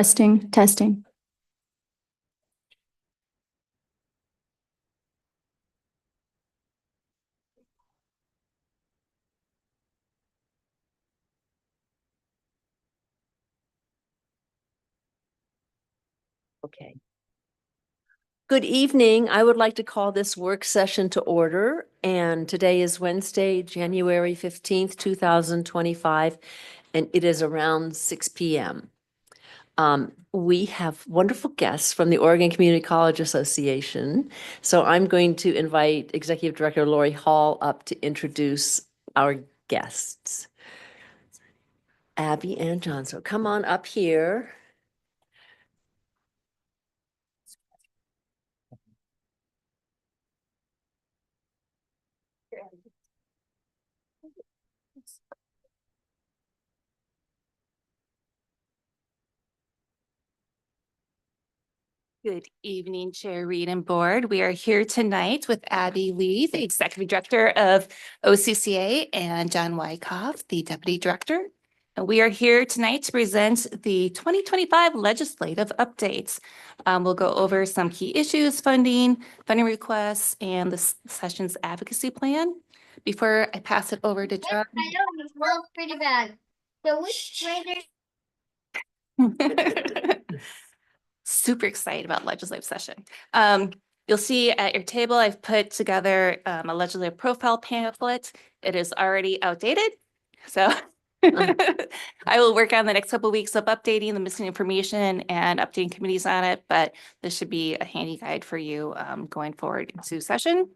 Testing. Okay. Good evening. I would like to call this work session to order, and today is Wednesday, January 15th, 2025, and it is around 6 p.m. We have wonderful guests from the Oregon Community College Association, so I'm going to invite Executive Director Lori Hall up to introduce our guests. Abby and John, so come on up here. Good evening, Chair Reed and Board. We are here tonight with Abby Lee, the Executive Director of OCCA, and John Wyckoff, the Deputy Director. And we are here tonight to present the 2025 legislative updates. We'll go over some key issues, funding requests, and the session's advocacy plan. Before I pass it over to John. I know, it smells pretty bad. So which later? Super excited about legislative session. You'll see at your table, I've put together a legislative profile pamphlet. It is already outdated. So I will work on the next couple of weeks of updating the missing information and updating committees on it, but this should be a handy guide for you going forward into session.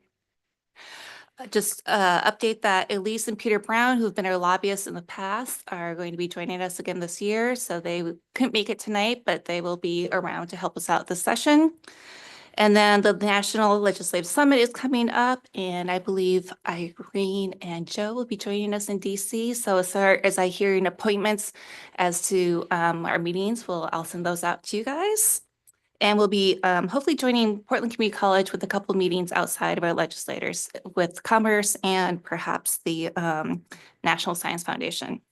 Just update that Elise and Peter Brown, who've been our lobbyists in the past, are going to be joining us again this year. So they couldn't make it tonight, but they will be around to help us out this session. And then the National Legislative Summit is coming up, and I believe Irene and Joe will be joining us in DC. So as I hear appointments as to our meetings, I'll send those out to you guys. And we'll be hopefully joining Portland Community College with a couple of meetings outside of our legislators with Commerce and perhaps the National Science Foundation.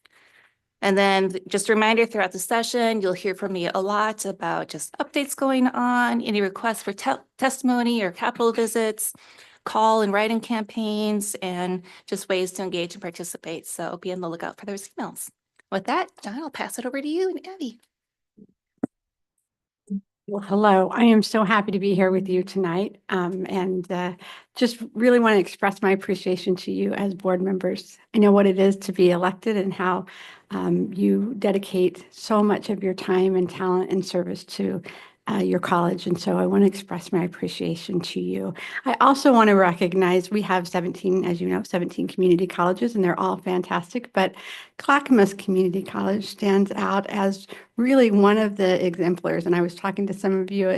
And then just a reminder throughout the session, you'll hear from me a lot about just updates going on, any requests for testimony or capital visits, call and write-in campaigns, and just ways to engage and participate. So be on the lookout for those emails. With that, John, I'll pass it over to you and Abby. Well, hello. I am so happy to be here with you tonight, and just really want to express my appreciation to you as board members. I know what it is to be elected and how you dedicate so much of your time and talent and service to your college, and so I want to express my appreciation to you. I also want to recognize we have 17, as you know, 17 community colleges, and they're all fantastic, but Clackamas Community College stands out as really one of the exemplars, and I was talking to some of you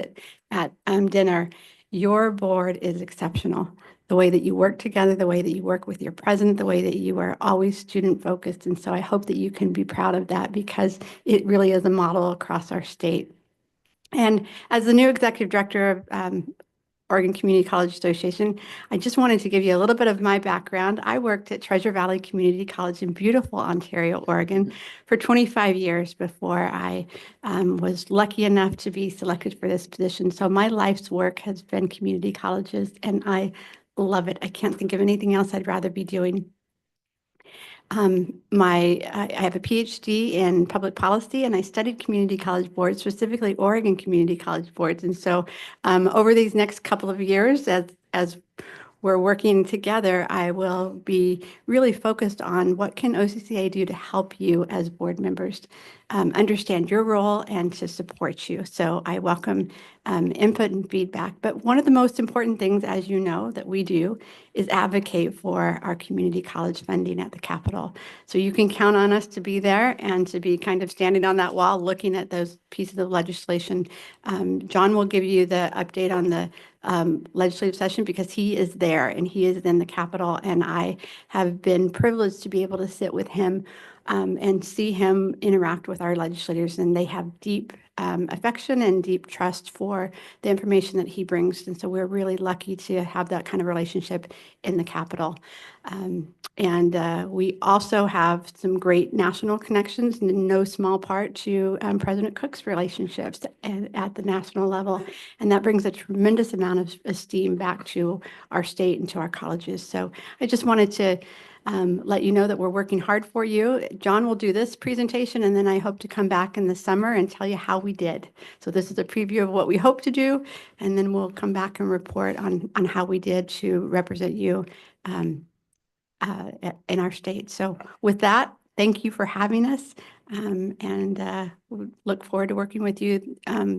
at dinner. Your board is exceptional. The way that you work together, the way that you work with your president, the way that you are always student focused, and so I hope that you can be proud of that because it really is a model across our state. And as the new executive director of Oregon Community College Association, I just wanted to give you a little bit of my background. I worked at Treasure Valley Community College in beautiful Ontario, Oregon for 25 years before I was lucky enough to be selected for this position. So my life's work has been community colleges, and I love it. I can't think of anything else I'd rather be doing. I have a PhD in public policy, and I studied community college boards, specifically Oregon community college boards. And so over these next couple of years, as we're working together, I will be really focused on what can OCCA do to help you as board members understand your role and to support you. So I welcome input and feedback. But one of the most important things, as you know, that we do is advocate for our community college funding at the Capitol. So you can count on us to be there and to be kind of standing on that wall looking at those pieces of legislation. John will give you the update on the legislative session because he is there and he is in the Capitol, and I have been privileged to be able to sit with him and see him interact with our legislators, and they have deep affection and deep trust for the information that he brings. And so we're really lucky to have that kind of relationship in the Capitol. And we also have some great national connections, and in no small part to President Cook's relationships at the national level. And that brings a tremendous amount of esteem back to our state and to our colleges. So I just wanted to let you know that we're working hard for you. John will do this presentation, and then I hope to come back in the summer and tell you how we did. So this is a preview of what we hope to do, and then we'll come back and report on how we did to represent you in our state. So with that, thank you for having us, and we look forward to working with you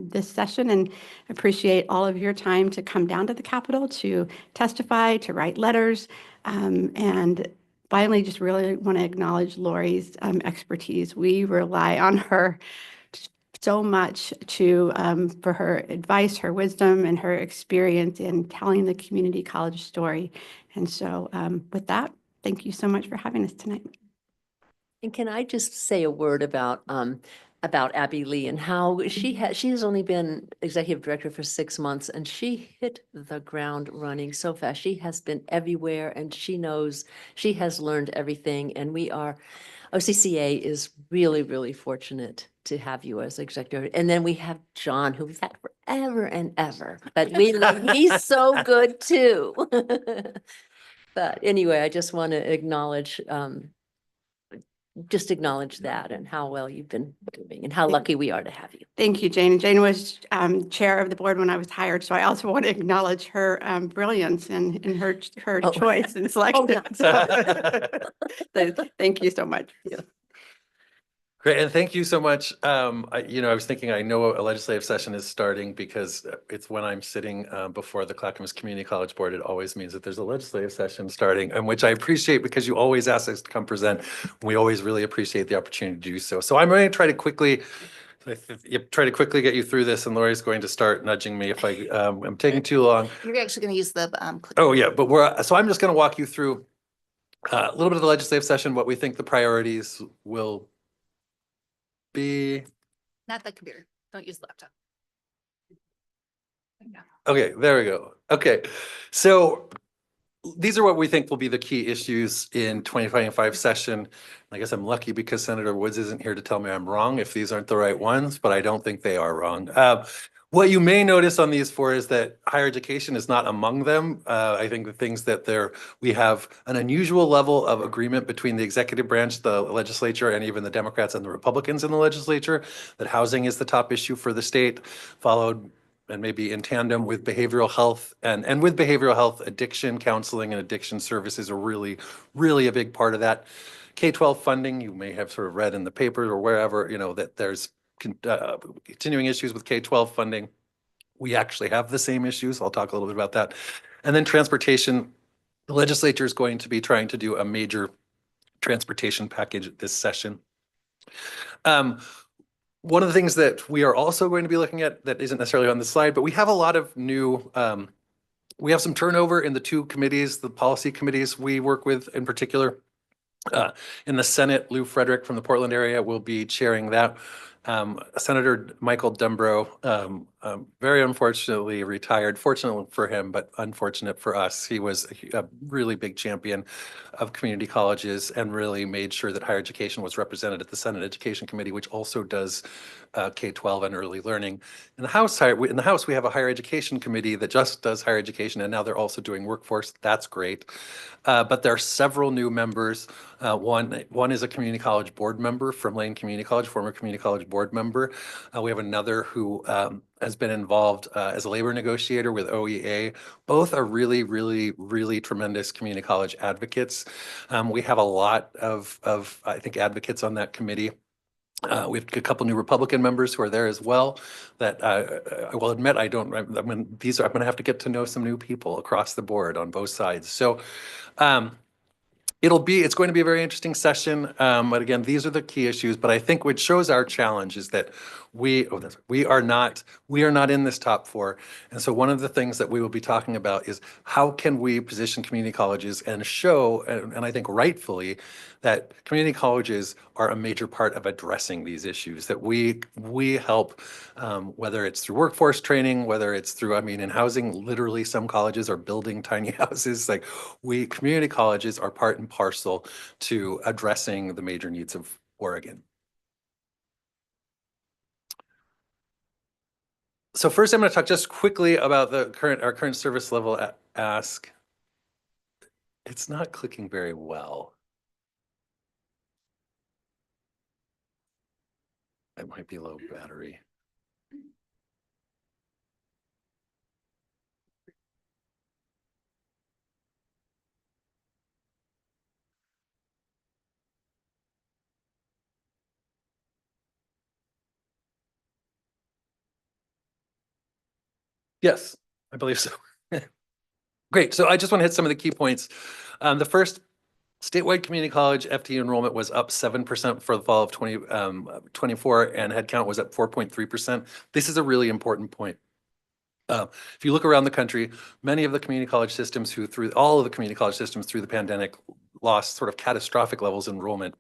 this session, and appreciate all of your time to come down to the Capitol to testify, to write letters, and finally, just really want to acknowledge Lori's expertise. We rely on her so much for her advice, her wisdom, and her experience in telling the community college story. And so with that, thank you so much for having us tonight. And can I just say a word about Abby Lee and how she has only been executive director for 6 months, and she hit the ground running so fast. She has been everywhere, and she has learned everything. And OCCA is really, really fortunate to have you as executive. And then we have John, who we've had forever and ever, but we love, he's so good too. But anyway, I just want to acknowledge that and how well you've been doing and how lucky we are to have you. Thank you, Jane. And Jane was chair of the board when I was hired, so I also want to acknowledge her brilliance and her choice and selection. So, thank you so much. Yeah. Great, and thank you so much. I was thinking, I know a legislative session is starting because it's when I'm sitting before the Clackamas Community College Board. It always means that there's a legislative session starting, and which I appreciate because you always ask us to come present. We always really appreciate the opportunity to do so. So I'm going to try to quickly get you through this, and Lori's going to start nudging me if I'm taking too long. You're actually going to use the Oh yeah, but so I'm just going to walk you through a little bit of the legislative session, what we think the priorities will be. not the computer. Don't use the laptop. Okay, there we go. Okay, so these are what we think will be the key issues in 2025 session. I guess I'm lucky because Senator Woods isn't here to tell me I'm wrong if these aren't the right ones, but I don't think they are wrong. What you may notice on these four is that higher education is not among them. I think the things that we have an unusual level of agreement between the executive branch, the legislature, and even the Democrats and the Republicans in the legislature, that housing is the top issue for the state, followed and maybe in tandem with behavioral health, and with behavioral health, addiction counseling and addiction services are really, really a big part of that. K-12 funding, you may have sort of read in the papers or wherever, that there's continuing issues with K-12 funding. We actually have the same issues. I'll talk a little bit about that. And then transportation, the legislature is going to be trying to do a major transportation package this session. One of the things that we are also going to be looking at that isn't necessarily on the slide, but we have a lot of new, we have some turnover in the two committees, the policy committees we work with in particular. In the Senate, Lou Frederick from the Portland area will be chairing that. Senator Michael Dumbrow, very unfortunately retired, fortunate for him, but unfortunate for us. He was a really big champion of community colleges and really made sure that higher education was represented at the Senate Education Committee, which also does K-12 and early learning. In the House, we have a higher education committee that just does higher education, and now they're also doing workforce. That's great. But there are several new members. One is a community college board member from Lane Community College, former community college board member. We have another who has been involved as a labor negotiator with OEA. Both are really, really, really tremendous community college advocates. We have a lot of I think, advocates on that committee. We have a couple new Republican members who are there as well that I will admit I'm going to have to get to know some new people across the board on both sides. So it's going to be a very interesting session. But again, these are the key issues. But I think what shows our challenge is that we are not in this top 4. And so one of the things that we will be talking about is how can we position community colleges and show, and I think rightfully, that community colleges are a major part of addressing these issues, that we help, whether it's through workforce training, whether it's through, I mean, in housing, literally some colleges are building tiny houses. Like community colleges are part and parcel to addressing the major needs of Oregon. So first, I'm going to talk just quickly about our current service level ask. It's not clicking very well. It might be low battery. Yes, I believe so. Great. So I just want to hit some of the key points. The first, statewide community college FTE enrollment was up 7% for the fall of 2024, and headcount was up 4.3%. This is a really important point. If you look around the country, many of the community college systems all of the community college systems through the pandemic lost sort of catastrophic levels of enrollment.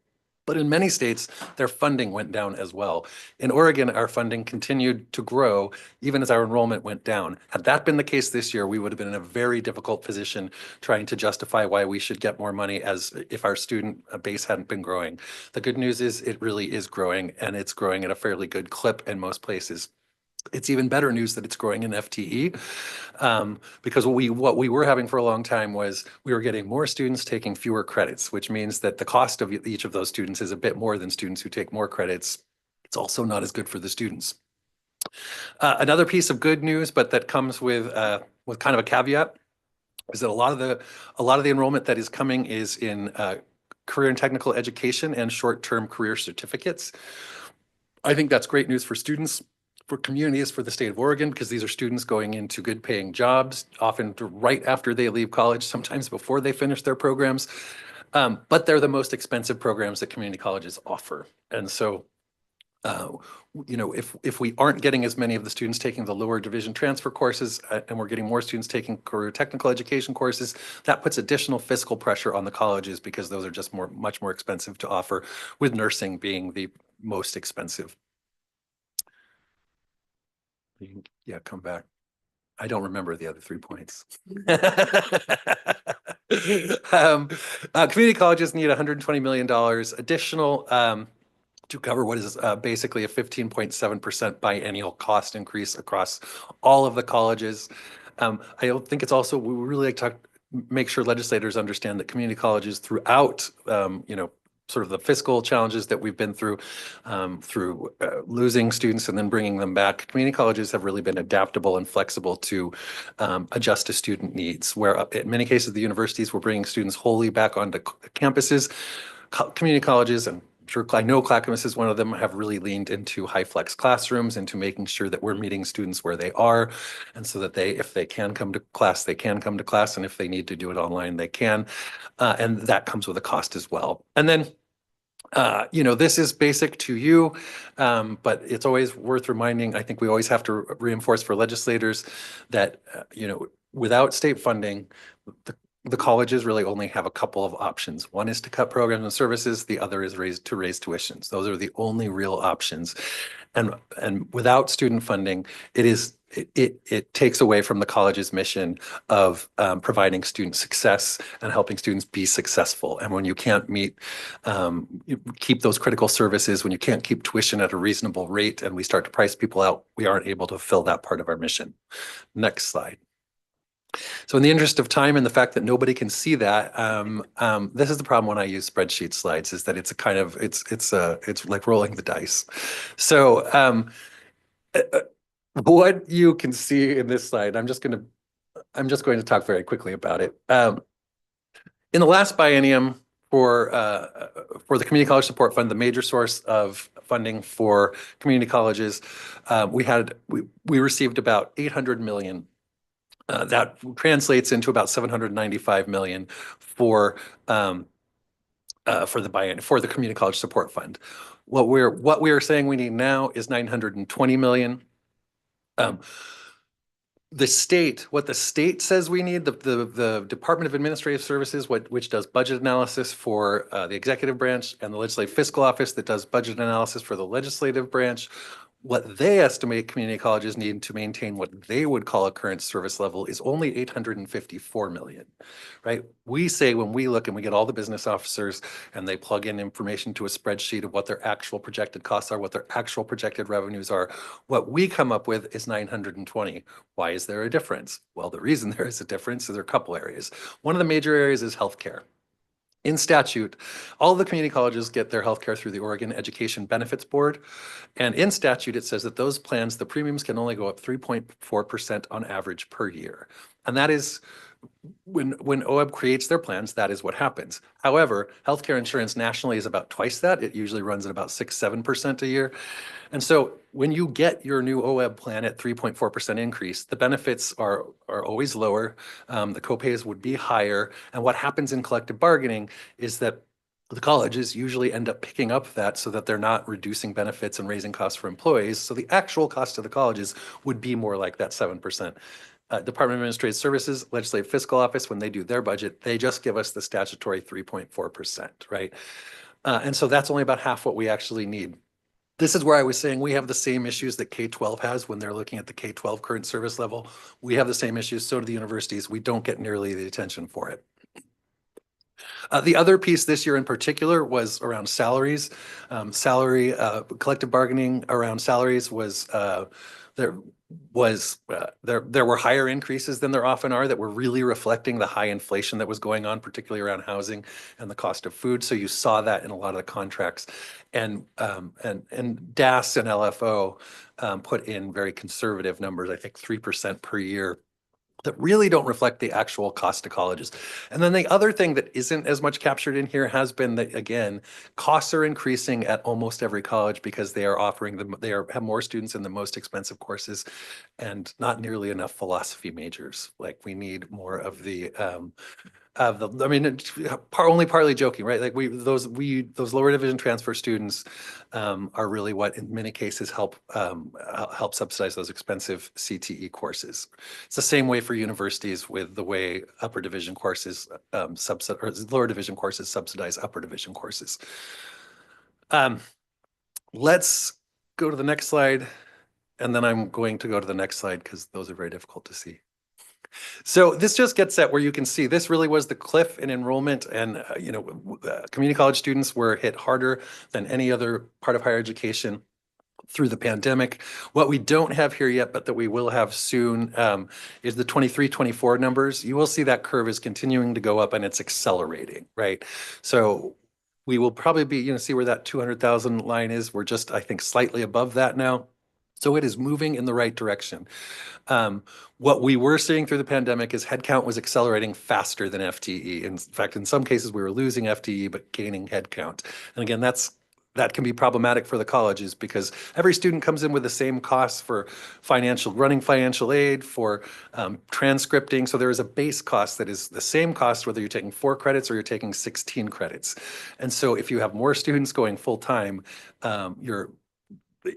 But in many states, their funding went down as well. In Oregon, our funding continued to grow even as our enrollment went down. Had that been the case this year, we would have been in a very difficult position trying to justify why we should get more money as if our student base hadn't been growing. The good news is it really is growing, and it's growing at a fairly good clip in most places. It's even better news that it's growing in FTE, because what we were having for a long time was we were getting more students taking fewer credits, which means that the cost of each of those students is a bit more than students who take more credits. It's also not as good for the students. Another piece of good news, but that comes with kind of a caveat, is that a lot of the enrollment that is coming is in career and technical education and short-term career certificates. I think that's great news for students, for communities, for the state of Oregon, because these are students going into good paying jobs, often right after they leave college, sometimes before they finish their programs. But they're the most expensive programs that community colleges offer. And so, if we aren't getting as many of the students taking the lower division transfer courses, and we're getting more students taking career technical education courses, that puts additional fiscal pressure on the colleges because those are just much more expensive to offer, with nursing being the most expensive. Yeah, come back. I don't remember the other 3 points. Community colleges need $120 million additional to cover what is basically a 15.7% biennial cost increase across all of the colleges. I don't think it's also, we would really like to make sure legislators understand that community colleges throughout, sort of the fiscal challenges that we've been through, losing students and then bringing them back. Community colleges have really been adaptable and flexible to adjust to student needs, where in many cases, the universities were bringing students wholly back onto campuses. Community colleges, and I'm sure I know Clackamas is one of them, have really leaned into high flex classrooms, into making sure that we're meeting students where they are. And so that if they can come to class, they can come to class. And if they need to do it online, they can. And that comes with a cost as well. And then, this is basic to you, but it's always worth reminding, I think we always have to reinforce for legislators that, without state funding, the colleges really only have a couple of options. One is to cut programs and services. The other is to raise tuitions. Those are the only real options. And without student funding, it takes away from the college's mission of providing student success and helping students be successful. And when you can't keep those critical services, when you can't keep tuition at a reasonable rate, and we start to price people out, we aren't able to fulfill that part of our mission. Next slide. So in the interest of time and the fact that nobody can see that, this is the problem when I use spreadsheet slides, is that it's like rolling the dice. So what you can see in this slide, I'm just going to talk very quickly about it. In the last biennium for the Community College Support Fund, the major source of funding for community colleges, we received about 800 million. That translates into about 795 million for the Community College Support Fund. What we are saying we need now is 920 million. What the state says we need, the Department of Administrative Services, which does budget analysis for the executive branch, and the Legislative Fiscal Office that does budget analysis for the legislative branch. What they estimate community colleges need to maintain what they would call a current service level is only 854 million, right? We say when we look and we get all the business officers and they plug in information to a spreadsheet of what their actual projected costs are, what their actual projected revenues are, what we come up with is 920. Why is there a difference? Well, the reason there is a difference is there are a couple areas. One of the major areas is healthcare. In statute, all the community colleges get their healthcare through the Oregon Education Benefits Board. And in statute, it says that those plans, the premiums can only go up 3.4% on average per year. And that is when OEB creates their plans, that is what happens. However, healthcare insurance nationally is about twice that. It usually runs at about 6-7% a year. And so when you get your new OEB plan at 3.4% increase, the benefits are always lower. The copays would be higher. And what happens in collective bargaining is that the colleges usually end up picking up that so that they're not reducing benefits and raising costs for employees. So the actual cost to the colleges would be more like that 7%. Department of Administrative Services, Legislative Fiscal Office, when they do their budget, they just give us the statutory 3.4%, right? And so that's only about half what we actually need. This is where I was saying we have the same issues that K-12 has when they're looking at the K-12 current service level. We have the same issues, so do the universities. We don't get nearly the attention for it. The other piece this year in particular was around salaries. Collective bargaining around salaries was, there were higher increases than there often are that were really reflecting the high inflation that was going on, particularly around housing and the cost of food. So you saw that in a lot of the contracts. And DAS and LFO put in very conservative numbers, I think 3% per year, that really don't reflect the actual cost to colleges. And then the other thing that isn't as much captured in here has been that, again, costs are increasing at almost every college because they are offering them, have more students in the most expensive courses and not nearly enough philosophy majors. Like we need more of the, I mean, only partly joking, right? Like those lower division transfer students are really what in many cases help subsidize those expensive CTE courses. It's the same way for universities with the way upper division courses lower division courses subsidize upper division courses. Let's go to the next slide. And then I'm going to go to the next slide because those are very difficult to see. So this just gets at where you can see this really was the cliff in enrollment, and community college students were hit harder than any other part of higher education through the pandemic. What we don't have here yet, but that we will have soon, is the 23-24 numbers. You will see that curve is continuing to go up and it's accelerating, right? So we will probably be, see where that 200,000 line is. We're just, I think, slightly above that now. So it is moving in the right direction. What we were seeing through the pandemic is headcount was accelerating faster than FTE. In fact, in some cases, we were losing FTE, but gaining headcount. And again, that can be problematic for the colleges because every student comes in with the same costs for running financial aid, for transcripting. So there is a base cost that is the same cost whether you're taking 4 credits or you're taking 16 credits. And so if you have more students going full time,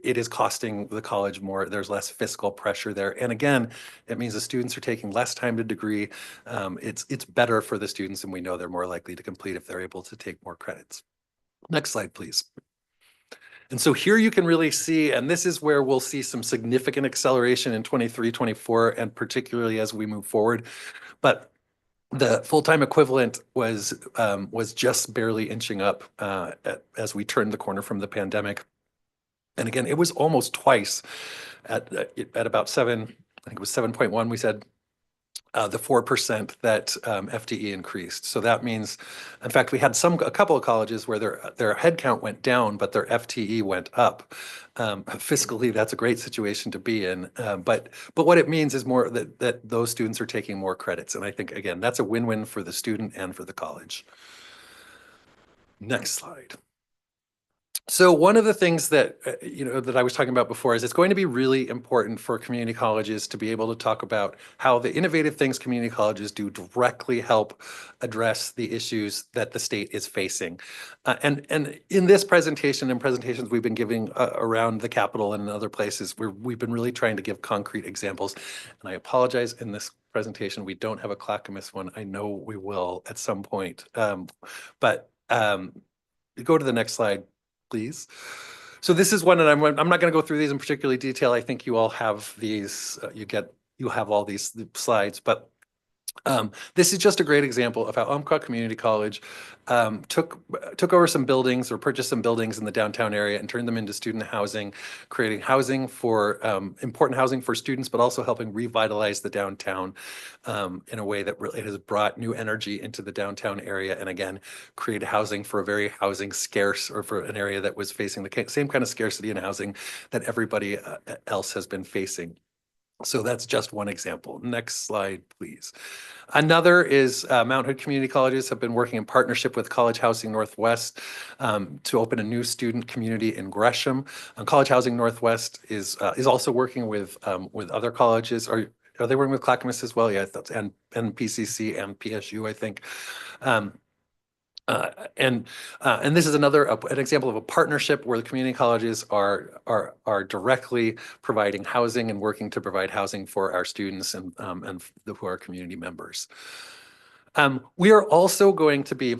it is costing the college more. There's less fiscal pressure there. And again, it means the students are taking less time to degree. It's better for the students, and we know they're more likely to complete if they're able to take more credits. Next slide, please. And so here you can really see, and this is where we'll see some significant acceleration in 23, 24, and particularly as we move forward. But the full-time equivalent was just barely inching up as we turned the corner from the pandemic. And again, it was almost twice at about 7, I think it was 7.1, we said, the 4% that FTE increased. So that means, in fact, we had a couple of colleges where their headcount went down, but their FTE went up. Fiscally, that's a great situation to be in. But what it means is more that those students are taking more credits. And I think, again, that's a win-win for the student and for the college. Next slide. So one of the things that, that I was talking about before is it's going to be really important for community colleges to be able to talk about how the innovative things community colleges do directly help address the issues that the state is facing. And in this presentation and presentations we've been giving around the Capitol and in other places, we've been really trying to give concrete examples. And I apologize, in this presentation, we don't have a Clackamas one. I know we will at some point. But go to the next slide, please. So this is one, and I'm not going to go through these in particular detail. I think you all have these, you have all these slides, but this is just a great example of how Umpqua Community College took over some buildings or purchased some buildings in the downtown area and turned them into student housing, creating housing for important housing for students, but also helping revitalize the downtown in a way that really has brought new energy into the downtown area, and again, create housing for a very housing scarce, or for an area that was facing the same kind of scarcity in housing that everybody else has been facing. So that's just one example. Next slide, please. Another is Mount Hood Community Colleges have been working in partnership with College Housing Northwest to open a new student community in Gresham. College Housing Northwest is also working with other colleges. Are they working with Clackamas as well? Yeah, that's and PCC and PSU, I think. And this is an example of a partnership where the community colleges are directly providing housing and working to provide housing for our students and who are community members. We are also going to be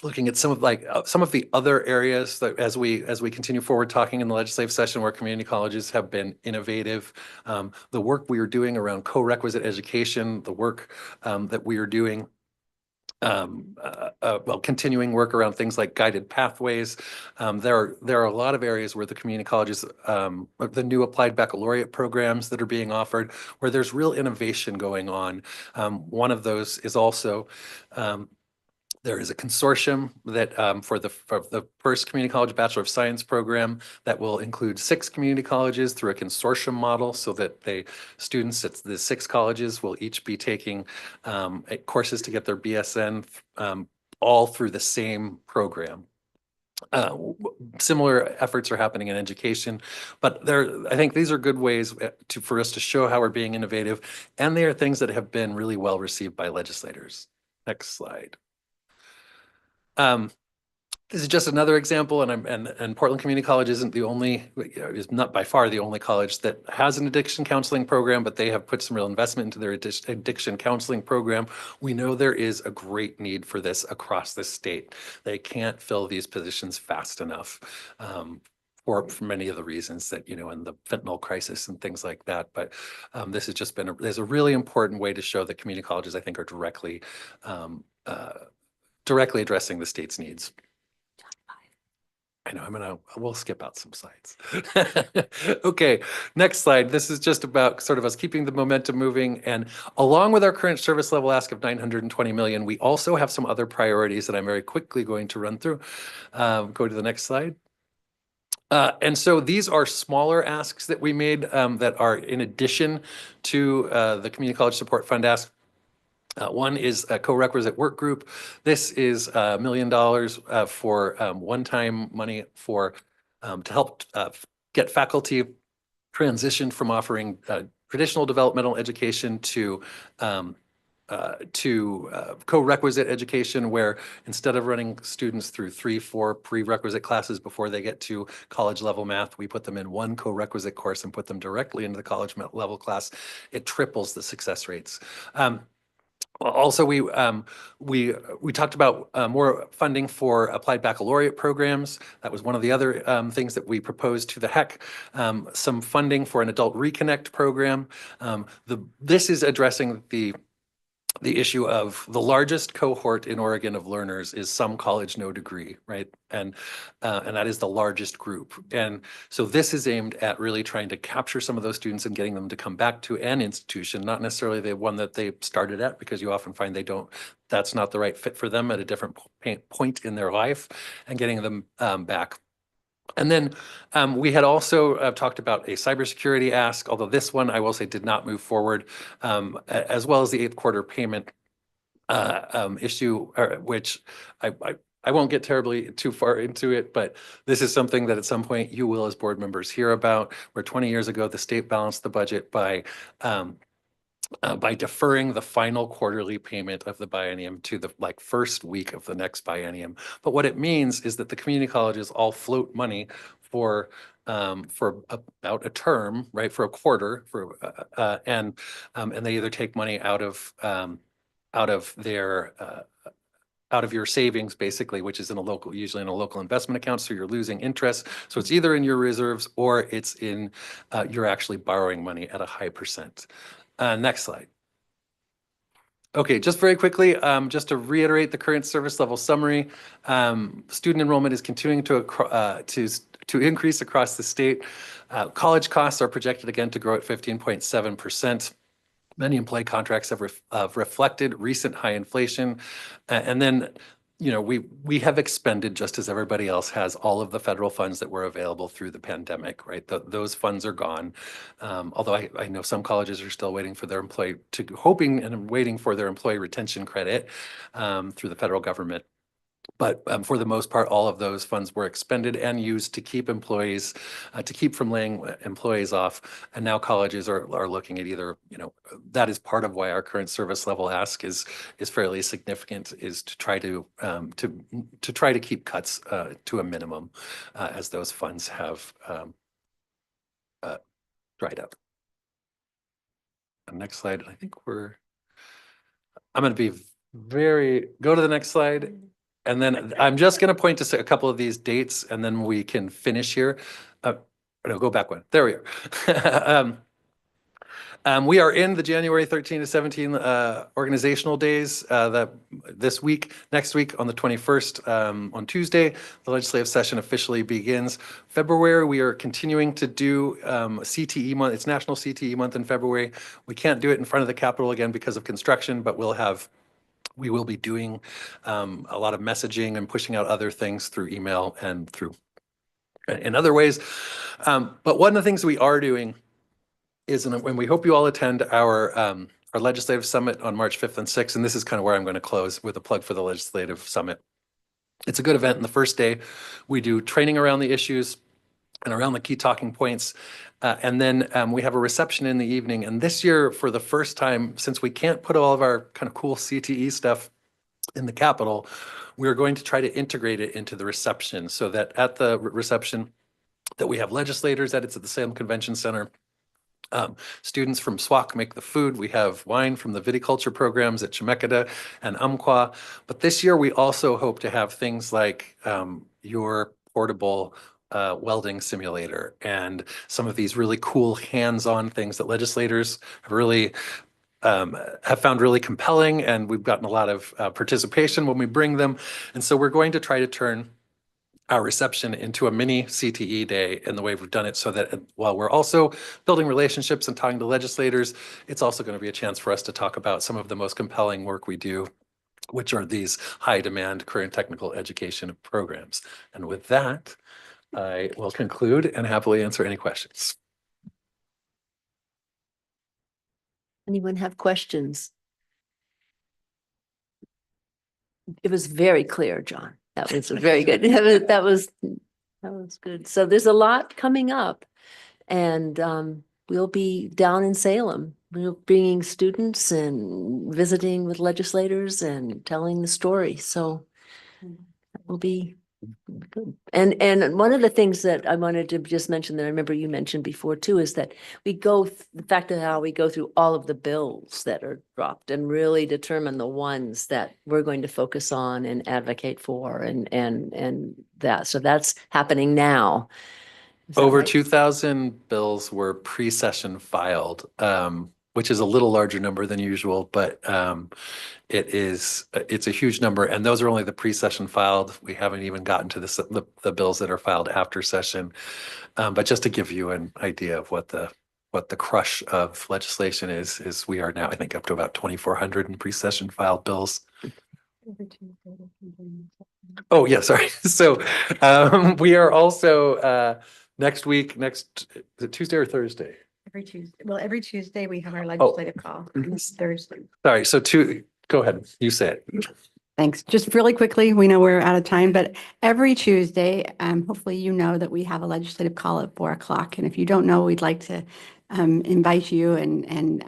looking at some of the other areas that as we continue forward talking in the legislative session where community colleges have been innovative. The work we are doing around co-requisite education, the work that we are doing continuing work around things like guided pathways. There are a lot of areas where the community colleges, the new applied baccalaureate programs that are being offered, where there's real innovation going on. One of those is also there is a consortium that for the first community college Bachelor of Science program that will include 6 community colleges through a consortium model, so that students at the 6 colleges will each be taking courses to get their BSN all through the same program. Similar efforts are happening in education, but I think these are good ways for us to show how we're being innovative, and they are things that have been really well received by legislators. Next slide. This is just another example, and Portland Community College isn't the only, is not by far the only college that has an addiction counseling program, but they have put some real investment into their addiction counseling program. We know there is a great need for this across the state. They can't fill these positions fast enough. For many of the reasons that, in the fentanyl crisis and things like that. But this has just been, there's a really important way to show that community colleges, I think, are directly addressing the state's needs. I know, we'll skip out some slides. Okay, next slide. This is just about sort of us keeping the momentum moving. And along with our current service level ask of 920 million, we also have some other priorities that I'm very quickly going to run through. Go to the next slide. And so these are smaller asks that we made that are in addition to the Community College Support Fund ask. One is a co-requisite work group. This is $1 million for one-time money for to help get faculty transition from offering traditional developmental education to co-requisite education, where instead of running students through 3-4 prerequisite classes before they get to college level math, we put them in one co-requisite course and put them directly into the college level class. It triples the success rates. Also, we talked about more funding for applied baccalaureate programs. That was one of the other things that we proposed to the HEC. Some funding for an adult reconnect program. This is addressing the issue of the largest cohort in Oregon of learners is some college, no degree, right? And that is the largest group. And so this is aimed at really trying to capture some of those students and getting them to come back to an institution, not necessarily the one that they started at, because you often find that's not the right fit for them at a different point in their life, and getting them back. And then we had also talked about a cybersecurity ask, although this one I will say did not move forward, as well as the 8th quarter payment issue, which I won't get terribly too far into it, but this is something that at some point you will, as board members, hear about, where 20 years ago, the state balanced the budget by deferring the final quarterly payment of the biennium to the first week of the next biennium. But what it means is that the community colleges all float money for about a term, right, for a quarter, and they either take money out of their out of your savings, basically, which is usually in a local investment account, so you're losing interest. So it's either in your reserves or it's in, you're actually borrowing money at a high percent. Next slide. Okay, just very quickly, just to reiterate the current service level summary, student enrollment is continuing to increase across the state. College costs are projected again to grow at 15.7%. Many employee contracts have reflected recent high inflation. And then, we have expended, just as everybody else has, all of the federal funds that were available through the pandemic, right? Those funds are gone. Although I know some colleges are still waiting for their hoping and waiting for their employee retention credit through the federal government. But for the most part, all of those funds were expended and used to keep employees, to keep from laying employees off. And now colleges are looking at either, that is part of why our current service level ask is fairly significant, is to try to keep cuts to a minimum as those funds have dried up. Next slide. I think I'm going to be go to the next slide. And then I'm just going to point to a couple of these dates and then we can finish here. No, go back one. There we are. We are in the January 13 to 17 organizational days this week. Next week on the 21st, on Tuesday, the legislative session officially begins. February, we are continuing to do CTE month. It's National CTE month in February. We can't do it in front of the Capitol again because of construction, but we will be doing a lot of messaging and pushing out other things through email and through in other ways. But one of the things we are doing is, and we hope you all attend our legislative summit on March 5th and 6th. And this is kind of where I'm going to close with a plug for the legislative summit. It's a good event. And the first day we do training around the issues and around the key talking points. And then we have a reception in the evening. And this year, for the first time, since we can't put all of our kind of cool CTE stuff in the Capitol, we're going to try to integrate it into the reception so that at the reception that we have legislators it's at the Salem Convention Center. Students from SWAC make the food. We have wine from the viticulture programs at Chemeketa and Umpqua. But this year, we also hope to have things like your portable welding simulator and some of these really cool hands-on things that legislators have found really compelling, and we've gotten a lot of participation when we bring them. And so we're going to try to turn our reception into a mini CTE day in the way we've done it, so that while we're also building relationships and talking to legislators, it's also going to be a chance for us to talk about some of the most compelling work we do, which are these high demand current technical education programs. And with that, I will conclude and happily answer any questions. Anyone have questions? It was very clear, John. That was very good. That was good. So there's a lot coming up, and we'll be down in Salem. We're bringing students and visiting with legislators and telling the story. So that will be good. And one of the things that I wanted to just mention that I remember you mentioned before too, is that the fact of how we go through all of the bills that are dropped and really determine the ones that we're going to focus on and advocate for and that. So that's happening now. Is that Over right? 2,000 bills were pre-session filed, which is a little larger number than usual, but it's a huge number. And those are only the pre-session filed. We haven't even gotten to the bills that are filed after session. But just to give you an idea of what the crush of legislation is we are now, I think, up to about 2,400 in pre-session filed bills. Oh, yeah, sorry. So we are also next week, is it Tuesday or Thursday? Every Tuesday. Well, every Tuesday we have our legislative call. And it's Thursday. Sorry, so go ahead, you say it. Thanks. Just really quickly, we know we're out of time, but every Tuesday, hopefully you know that we have a legislative call at 4 o'clock. And if you don't know, we'd like to invite you and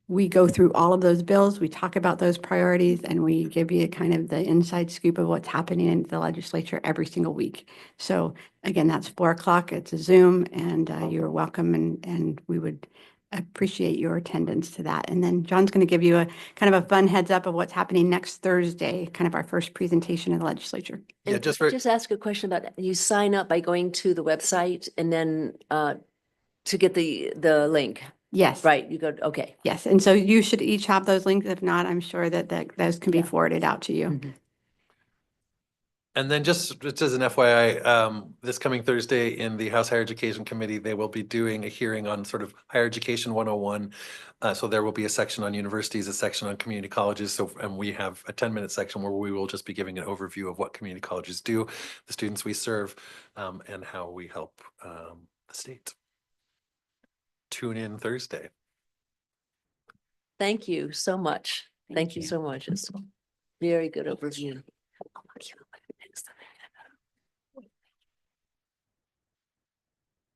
we go through all of those bills. We talk about those priorities and we give you kind of the inside scoop of what's happening in the legislature every single week. So again, that's 4 o'clock. It's a Zoom and you're welcome and we would appreciate your attendance to that. And then John's going to give you a kind of a fun heads up of what's happening next Thursday, kind of our first presentation in the legislature. Yeah, And just can I for- just ask a question about, you sign up by going to the website and then to get the link, Yes. right? You go, okay. Yes. And so you should each have those links. If not, I'm sure that those can be Yeah. forwarded out to you. Mhm. And then just as an FYI, this coming Thursday in the House Higher Education Committee, they will be doing a hearing on sort of higher education 101. So there will be a section on universities, a section on community colleges. So, and we have a 10-minute section where we will just be giving an overview of what community colleges do, the students we serve, and how we help the state. Tune in Thursday. Thank you so much. Thank you so much. It's a very good overview.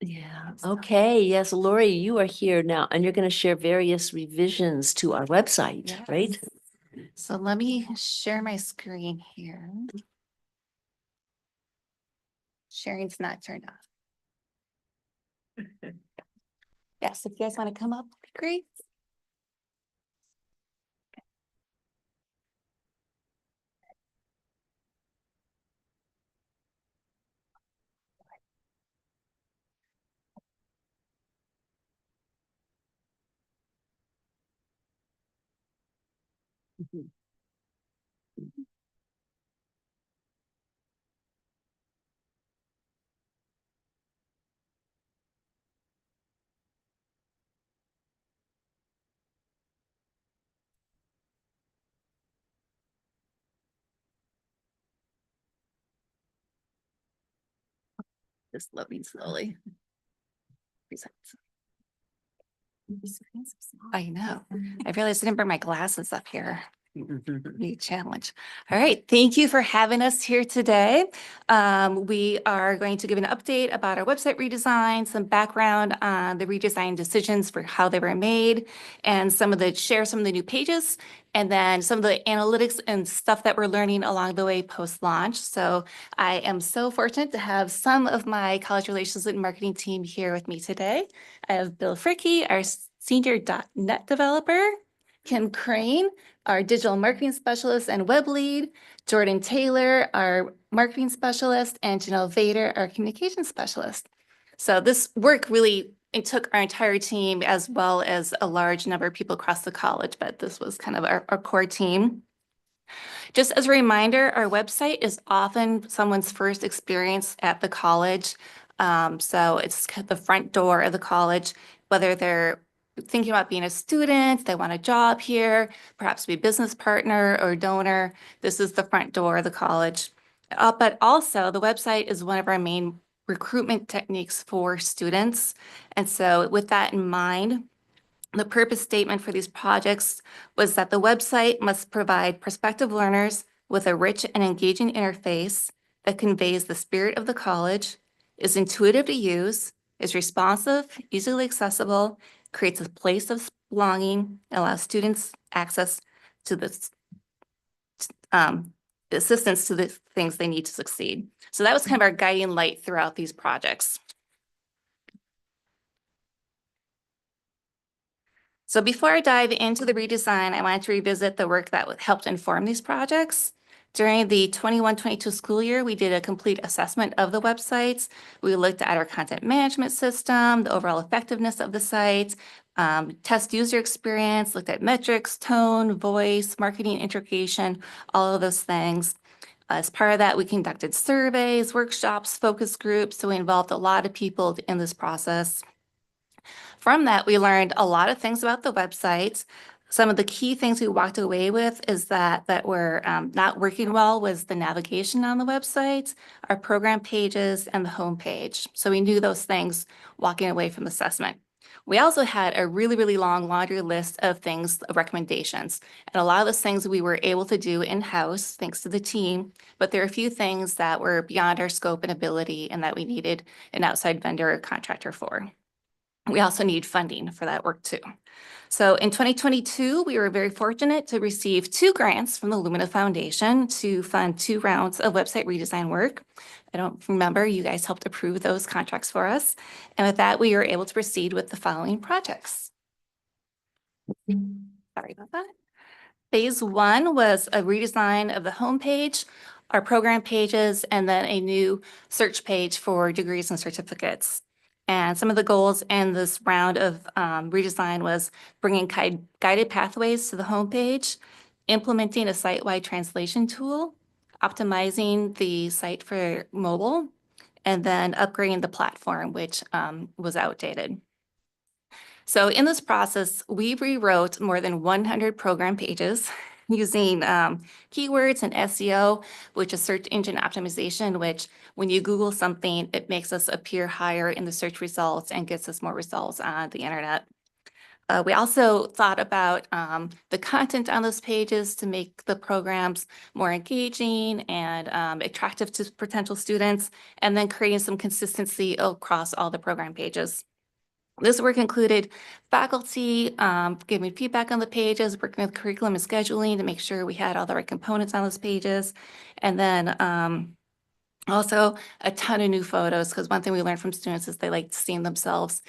Yeah, okay, yes, Lori, you are here now, and you're going to share various revisions to our website, right? So let me share my screen here. Sharing's not turned off. Yes, if you guys want to come up, great. Just loading slowly. Present. I know. I realized I didn't bring my glasses up here. Big challenge. All right. Thank you for having us here today. We are going to give an update about our website redesign, some background on the redesign decisions for how they were made, and share some of the new pages, and then some of the analytics and stuff that we're learning along the way post-launch. So I am so fortunate to have some of my college relations and marketing team here with me today. I have Bill Fricky, our senior .NET developer, Kim Crane, our digital marketing specialist and web lead, Jordan Taylor, our marketing specialist, and Janelle Vader, our communication specialist. So this work really, it took our entire team as well as a large number of people across the college, but this was kind of our core team. Just as a reminder, our website is often someone's first experience at the college. So it's the front door of the college, whether they're thinking about being a student, they want a job here, perhaps be a business partner or donor. This is the front door of the college. But also the website is one of our main recruitment techniques for students. And so with that in mind, the purpose statement for these projects was that the website must provide prospective learners with a rich and engaging interface that conveys the spirit of the college, is intuitive to use, is responsive, easily accessible, creates a place of belonging, and allows students access to this assistance to the things they need to succeed. So that was kind of our guiding light throughout these projects. So before I dive into the redesign, I wanted to revisit the work that helped inform these projects. During the 21-22 school year, we did a complete assessment of the websites. We looked at our content management system, the overall effectiveness of the site, test user experience, looked at metrics, tone, voice, marketing integration, all of those things. As part of that, we conducted surveys, workshops, focus groups. So we involved a lot of people in this process. From that, we learned a lot of things about the websites. Some of the key things we walked away with is that were not working well was the navigation on the website, our program pages, and the home page. So we knew those things walking away from the assessment. We also had a really, really long laundry list of things, of recommendations. And a lot of those things we were able to do in-house, thanks to the team. But there are a few things that were beyond our scope and ability and that we needed an outside vendor or contractor for. We also need funding for that work too. So in 2022, we were very fortunate to receive 2 grants from the Lumina Foundation to fund 2 rounds of website redesign work. I don't remember, you guys helped approve those contracts for us. And with that, we were able to proceed with the following projects. Sorry about that. Phase 1 was a redesign of the homepage, our program pages, and then a new search page for degrees and certificates. And some of the goals in this round of redesign was bringing guided pathways to the homepage, implementing a site-wide translation tool, optimizing the site for mobile, and then upgrading the platform, which was outdated. So in this process, we rewrote more than 100 program pages using keywords and SEO, which is search engine optimization, which when you Google something, it makes us appear higher in the search results and gets us more results on the internet. We also thought about the content on those pages to make the programs more engaging and attractive to potential students, and then creating some consistency across all the program pages. This work included faculty giving feedback on the pages, working with curriculum and scheduling to make sure we had all the right components on those pages. And then also a ton of new photos, because one thing we learned from students is they liked seeing themselves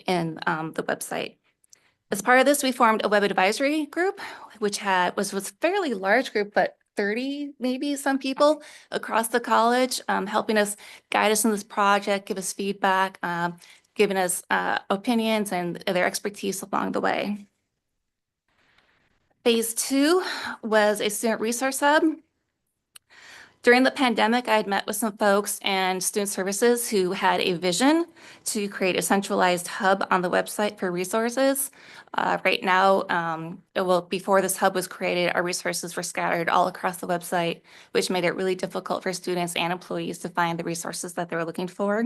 in the website. As part of this, we formed a web advisory group, which was a fairly large group, but 30, maybe some people across the college, helping us guide us in this project, give us feedback, giving us opinions and their expertise along the way. Phase 2 was a student resource hub. During the pandemic, I had met with some folks and student services who had a vision to create a centralized hub on the website for resources. Right now, before this hub was created, our resources were scattered all across the website, which made it really difficult for students and employees to find the resources that they were looking for.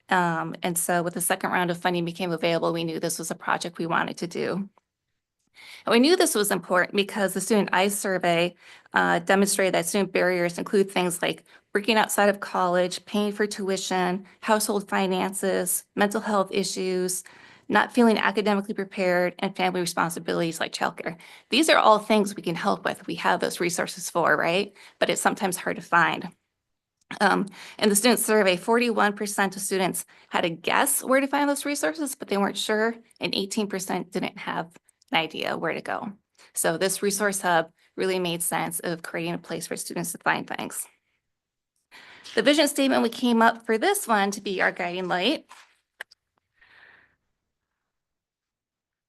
And so with the second round of funding became available, we knew this was a project we wanted to do. And we knew this was important because the student ICE survey demonstrated that student barriers include things like working outside of college, paying for tuition, household finances, mental health issues, not feeling academically prepared, and family responsibilities like childcare. These are all things we can help with. We have those resources for, right? But it's sometimes hard to find. In the student survey, 41% of students had a guess where to find those resources, but they weren't sure, and 18% didn't have an idea where to go. So this resource hub really made sense of creating a place for students to find things. The vision statement we came up for this one to be our guiding light.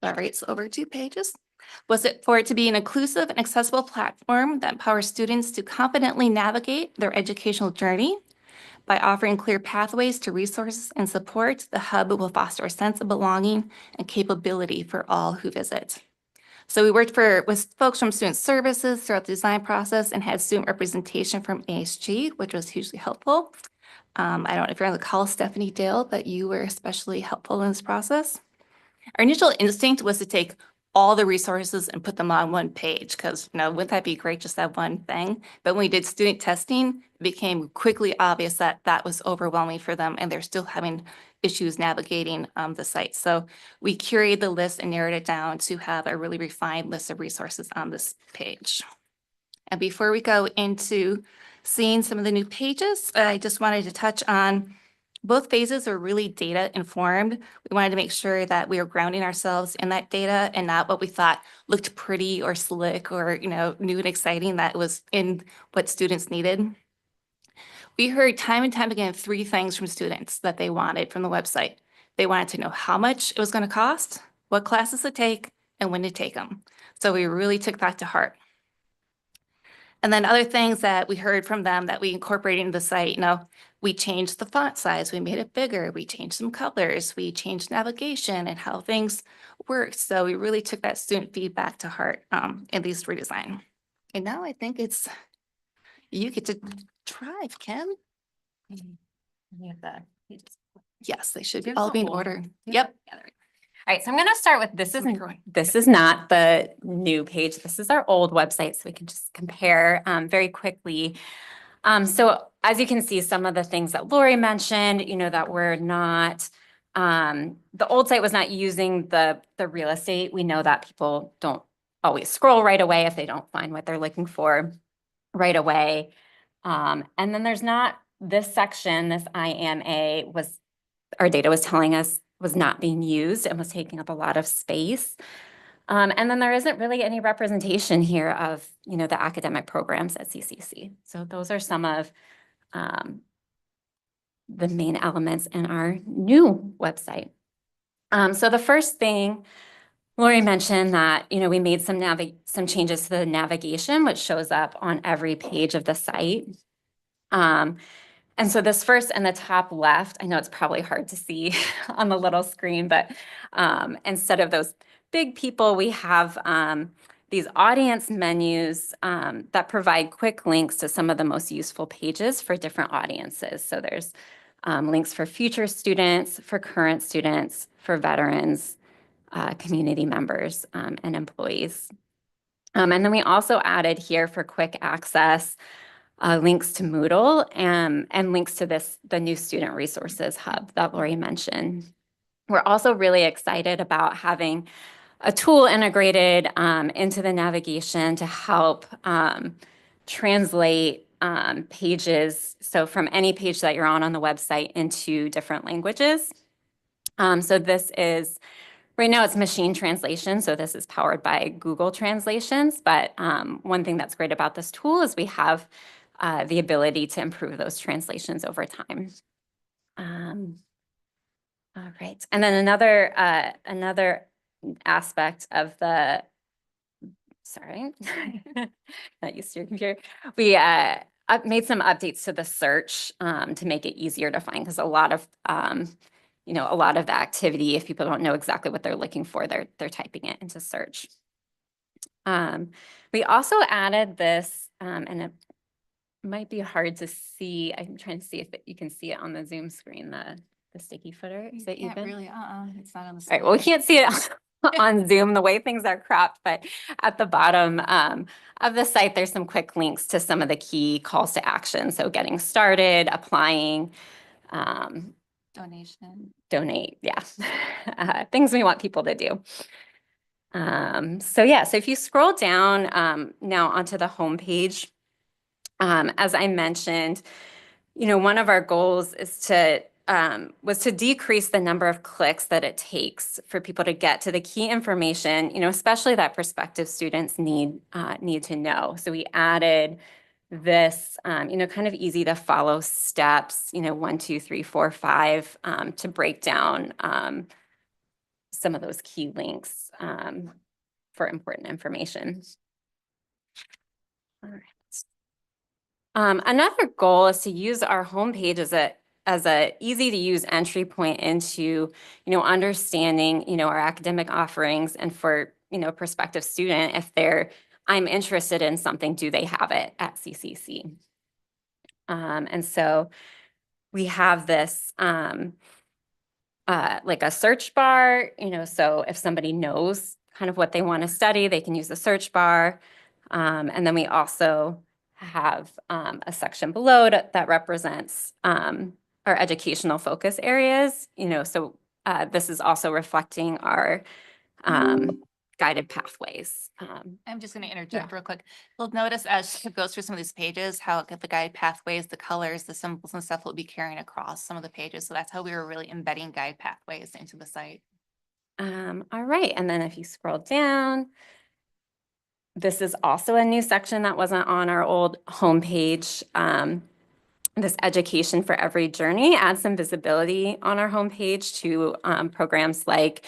All right, so over 2 pages. Was it for it to be an inclusive and accessible platform that empowers students to confidently navigate their educational journey. By offering clear pathways to resources and support, the hub will foster a sense of belonging and capability for all who visit. So we worked with folks from student services throughout the design process and had student representation from ASG, which was hugely helpful. I don't know if you're on the call, Stephanie Dale, but you were especially helpful in this process. Our initial instinct was to take all the resources and put them on one page because, wouldn't that be great, just that one thing? But when we did student testing, it became quickly obvious that that was overwhelming for them and they're still having issues navigating the site. So we curated the list and narrowed it down to have a really refined list of resources on this page. And before we go into seeing some of the new pages, I just wanted to touch on both phases are really data informed. We wanted to make sure that we were grounding ourselves in that data and not what we thought looked pretty or slick or, new and exciting that was in what students needed. We heard time and time again 3 things from students that they wanted from the website. They wanted to know how much it was going to cost, what classes to take, and when to take them. So we really took that to heart. And then other things that we heard from them that we incorporated into the site, we changed the font size, we made it bigger, we changed some colors, we changed navigation and how things worked. So we really took that student feedback to heart in these redesign. And now I think you get to try, Kim. Yes, they should all be in order. Yep. All right, so I'm going to start with this is not the new page. This is our old website, so we can just compare very quickly. So as you can see, some of the things that Lori mentioned, that we're not, the old site was not using the real estate. We know that people don't always scroll right away if they don't find what they're looking for right away. And then there's not this section, this IMA our data was telling us was not being used and was taking up a lot of space. And then there isn't really any representation here of, the academic programs at CCC. So those are some of the main elements in our new website. So the first thing, Lori mentioned that, we made some changes to the navigation, which shows up on every page of the site. And so this first in the top left, I know it's probably hard to see on the little screen, but instead of those big people, we have these audience menus that provide quick links to some of the most useful pages for different audiences. So there's links for future students, for current students, for veterans, community members, and employees. And then we also added here for quick access links to Moodle and links to the new Student Resources Hub that Lori mentioned. We're also really excited about having a tool integrated into the navigation to help translate pages, so from any page that you're on the website into different languages. So this is, right now it's machine translation, so this is powered by Google Translations, but one thing that's great about this tool is we have the ability to improve those translations over time. All right, and then another aspect of the, sorry, not used to your computer. We made some updates to the search to make it easier to find, because a lot of the activity, if people don't know exactly what they're looking for, they're typing it into search. We also added this, and it might be hard to see. I'm trying to see if you can see it on the Zoom screen, the sticky footer. Is it even? Really, it's not on the All screen. right, well, we can't see it on Zoom the way things are cropped, but at the bottom of the site, there's some quick links to some of the key calls to action. So getting started, applying, donate, yeah, things we want people to do. So if you scroll down now onto the homepage, as I mentioned, one of our goals was to decrease the number of clicks that it takes for people to get to the key information, especially that prospective students need to know. So we added this, kind of easy to follow steps, 1, 2, 3, 4, 5, to break down some of those key links for important information. All right. Another goal is to use our homepage as a easy to use entry point into, understanding, our academic offerings, and for, prospective student, if I'm interested in something, do they have it at CCC? And so we have this like a search bar, so if somebody knows kind of what they want to study, they can use the search bar. And then we also have a section below that represents our educational focus areas, so this is also reflecting our guided pathways. I'm just going to interject real quick. You'll notice as she goes through some of these pages, how the guide pathways, the colors, the symbols and stuff will be carrying across some of the pages. So that's how we were really embedding guide pathways into the site. All right, and then if you scroll down, this is also a new section that wasn't on our old homepage. This education for every journey adds some visibility on our homepage to programs like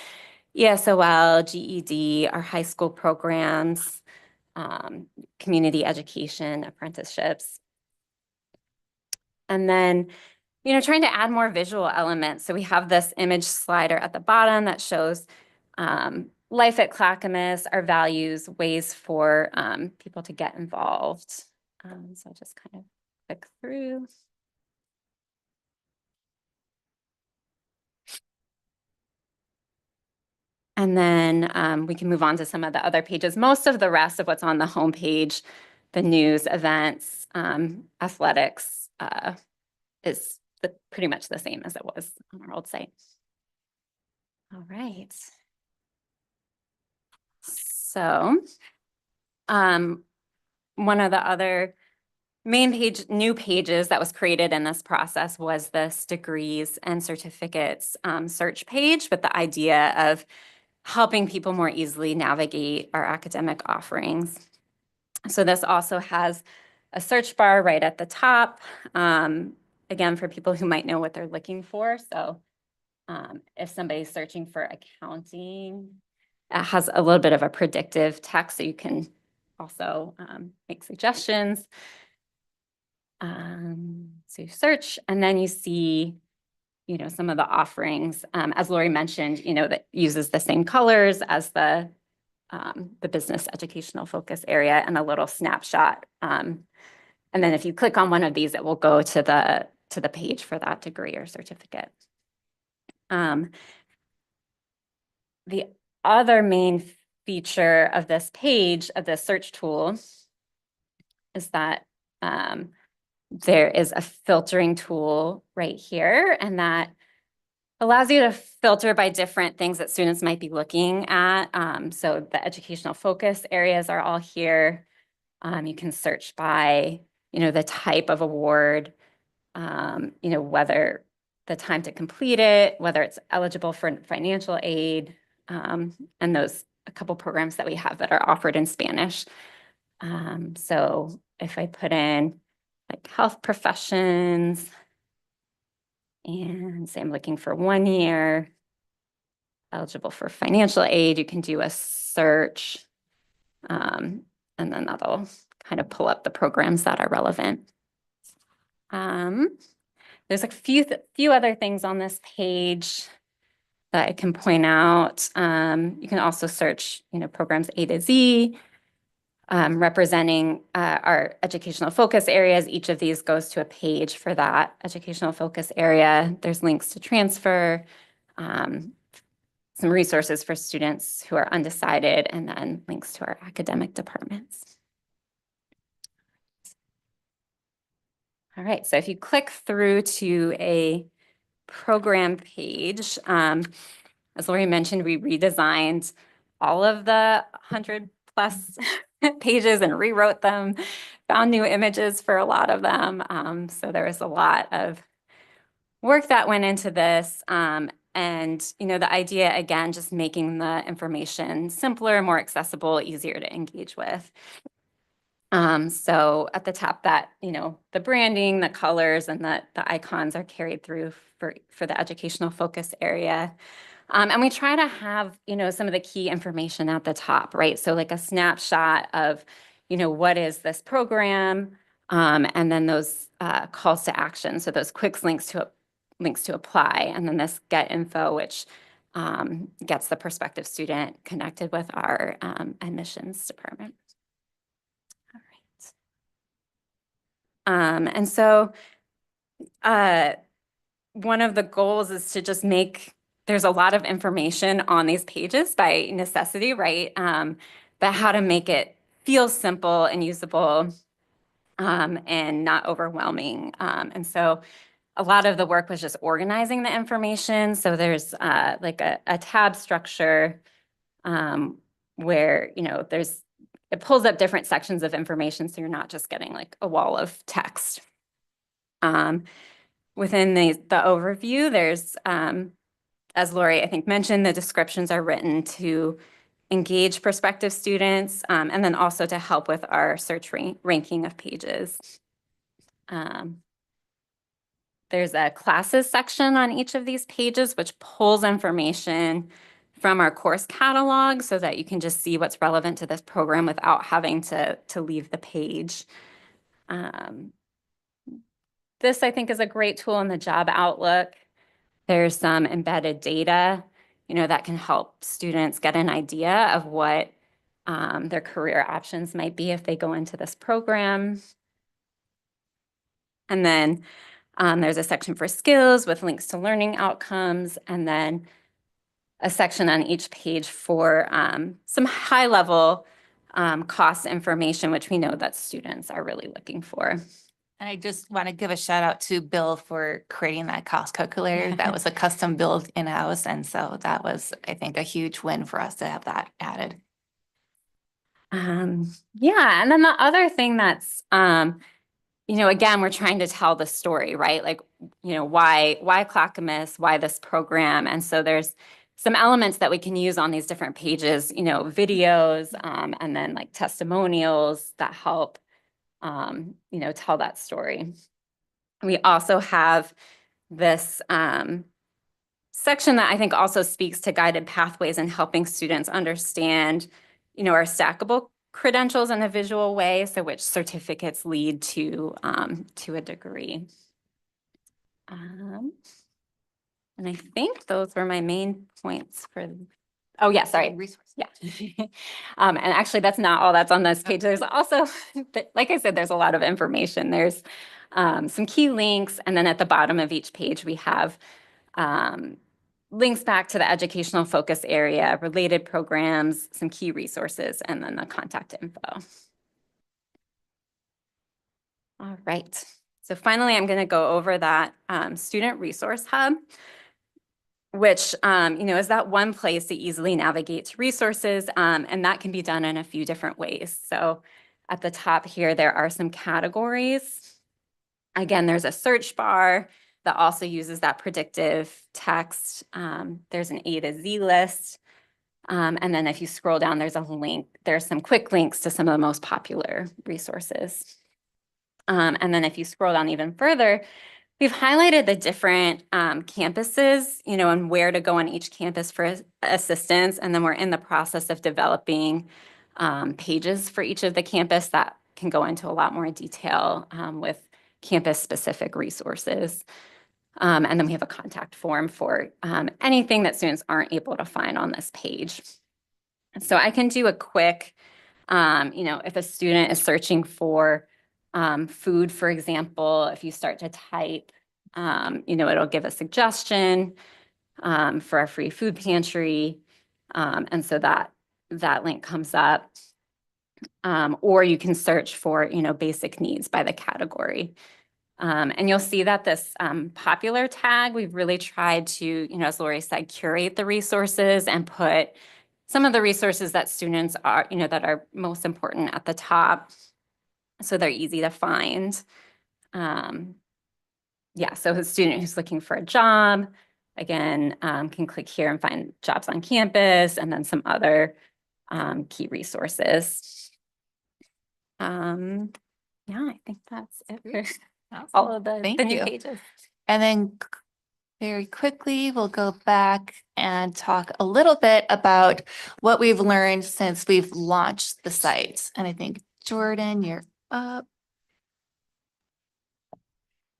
ESOL, GED, our high school programs, community education, apprenticeships. And then, trying to add more visual elements. So we have this image slider at the bottom that shows life at Clackamas, our values, ways for people to get involved. So I'll just kind of click through. And then we can move on to some of the other pages. Most of the rest of what's on the homepage, the news, events, athletics, is pretty much the same as it was on our old site. All right. So one of the other new pages that was created in this process was this degrees and certificates search page, with the idea of helping people more easily navigate our academic offerings. So this also has a search bar right at the top, again, for people who might know what they're looking for. So if somebody's searching for accounting, it has a little bit of a predictive text, so you can also make suggestions. So you search, and then you see, some of the offerings, as Lori mentioned, that uses the same colors as the business educational focus area, and a little snapshot. And then if you click on one of these, it will go to the page for that degree or certificate. The other main feature of this page, of the search tool, is that there is a filtering tool right here, and that allows you to filter by different things that students might be looking at. So the educational focus areas are all here. You can search by, the type of award, whether the time to complete it, whether it's eligible for financial aid, and a couple programs that we have that are offered in Spanish. So if I put in like health professions and say I'm looking for 1 year, eligible for financial aid, you can do a search, and then that'll kind of pull up the programs that are relevant. There's a few other things on this page that I can point out. You can also search, programs A to Z, representing our educational focus areas. Each of these goes to a page for that educational focus area. There's links to transfer, some resources for students who are undecided, and then links to our academic departments. All right, so if you click through to a program page, as Lori mentioned, we redesigned all of the 100+ pages and rewrote them, found new images for a lot of them. So there was a lot of work that went into this. And, the idea, again, just making the information simpler, more accessible, easier to engage with. So at the top, that, the branding, the colors, and the icons are carried through for the educational focus area. And we try to have, some of the key information at the top, right? So like a snapshot of, what is this program? And then those calls to action. So those quick links to apply. And then this get info, which gets the prospective student connected with our admissions department. All right. And so one of the goals is to just there's a lot of information on these pages by necessity, right? But how to make it feel simple and usable, and not overwhelming. And so a lot of the work was just organizing the information. So there's like a tab structure, where, it pulls up different sections of information. So you're not just getting like a wall of text. Within the overview, there's, as Lori, I think, mentioned, the descriptions are written to engage prospective students, and then also to help with our search ranking of pages. There's a classes section on each of these pages, which pulls information from our course catalog so that you can just see what's relevant to this program without having to leave the page. This, I think, is a great tool in the job outlook. There's some embedded data, that can help students get an idea of what their career options might be if they go into this program. And then there's a section for skills with links to learning outcomes. And then a section on each page for some high level cost information, which we know that students are really looking for. And I just want to give a shout out to Bill for creating that cost calculator. That was a custom build in-house. And so that was, I think, a huge win for us to have that added. Yeah, and then the other thing that's, again, we're trying to tell the story, right? Like, why Clackamas, why this program? And so there's some elements that we can use on these different pages, videos, and then like testimonials that help, tell that story. We also have this section that I think also speaks to guided pathways and helping students understand, our stackable credentials in a visual way, so which certificates lead to a degree. And I think those were my main points for, oh yeah, sorry. Yeah. And actually that's not all that's on this page. There's also, like I said, there's a lot of information. There's some key links, and then at the bottom of each page, we have links back to the educational focus area, related programs, some key resources, and then the contact info. All right. So finally, I'm going to go over that student resource hub, which, is that one place to easily navigate to resources, and that can be done in a few different ways. So at the top here, there are some categories. Again, there's a search bar that also uses that predictive text. There's an A to Z list. And then if you scroll down, there's a link. There's some quick links to some of the most popular resources. And then if you scroll down even further, we've highlighted the different campuses, and where to go on each campus for assistance. And then we're in the process of developing pages for each of the campus that can go into a lot more detail with campus-specific resources. And then we have a contact form for anything that students aren't able to find on this page. So I can do a quick, if a student is searching for food, for example, if you start to type, it'll give a suggestion for a free food pantry. And so that link comes up. Or you can search for, basic needs by the category. And you'll see that this popular tag, we've really tried to, as Lori said, curate the resources and put some of the resources that students are, that are most important at the top, so they're easy to find. Yeah, so a student who's looking for a job, again, can click here and find jobs on campus, and then some other key resources. Yeah, I think that's it for all of the Thank new you. pages. And then very quickly, we'll go back and talk a little bit about what we've learned since we've launched the site. And I think, Jordan, you're up.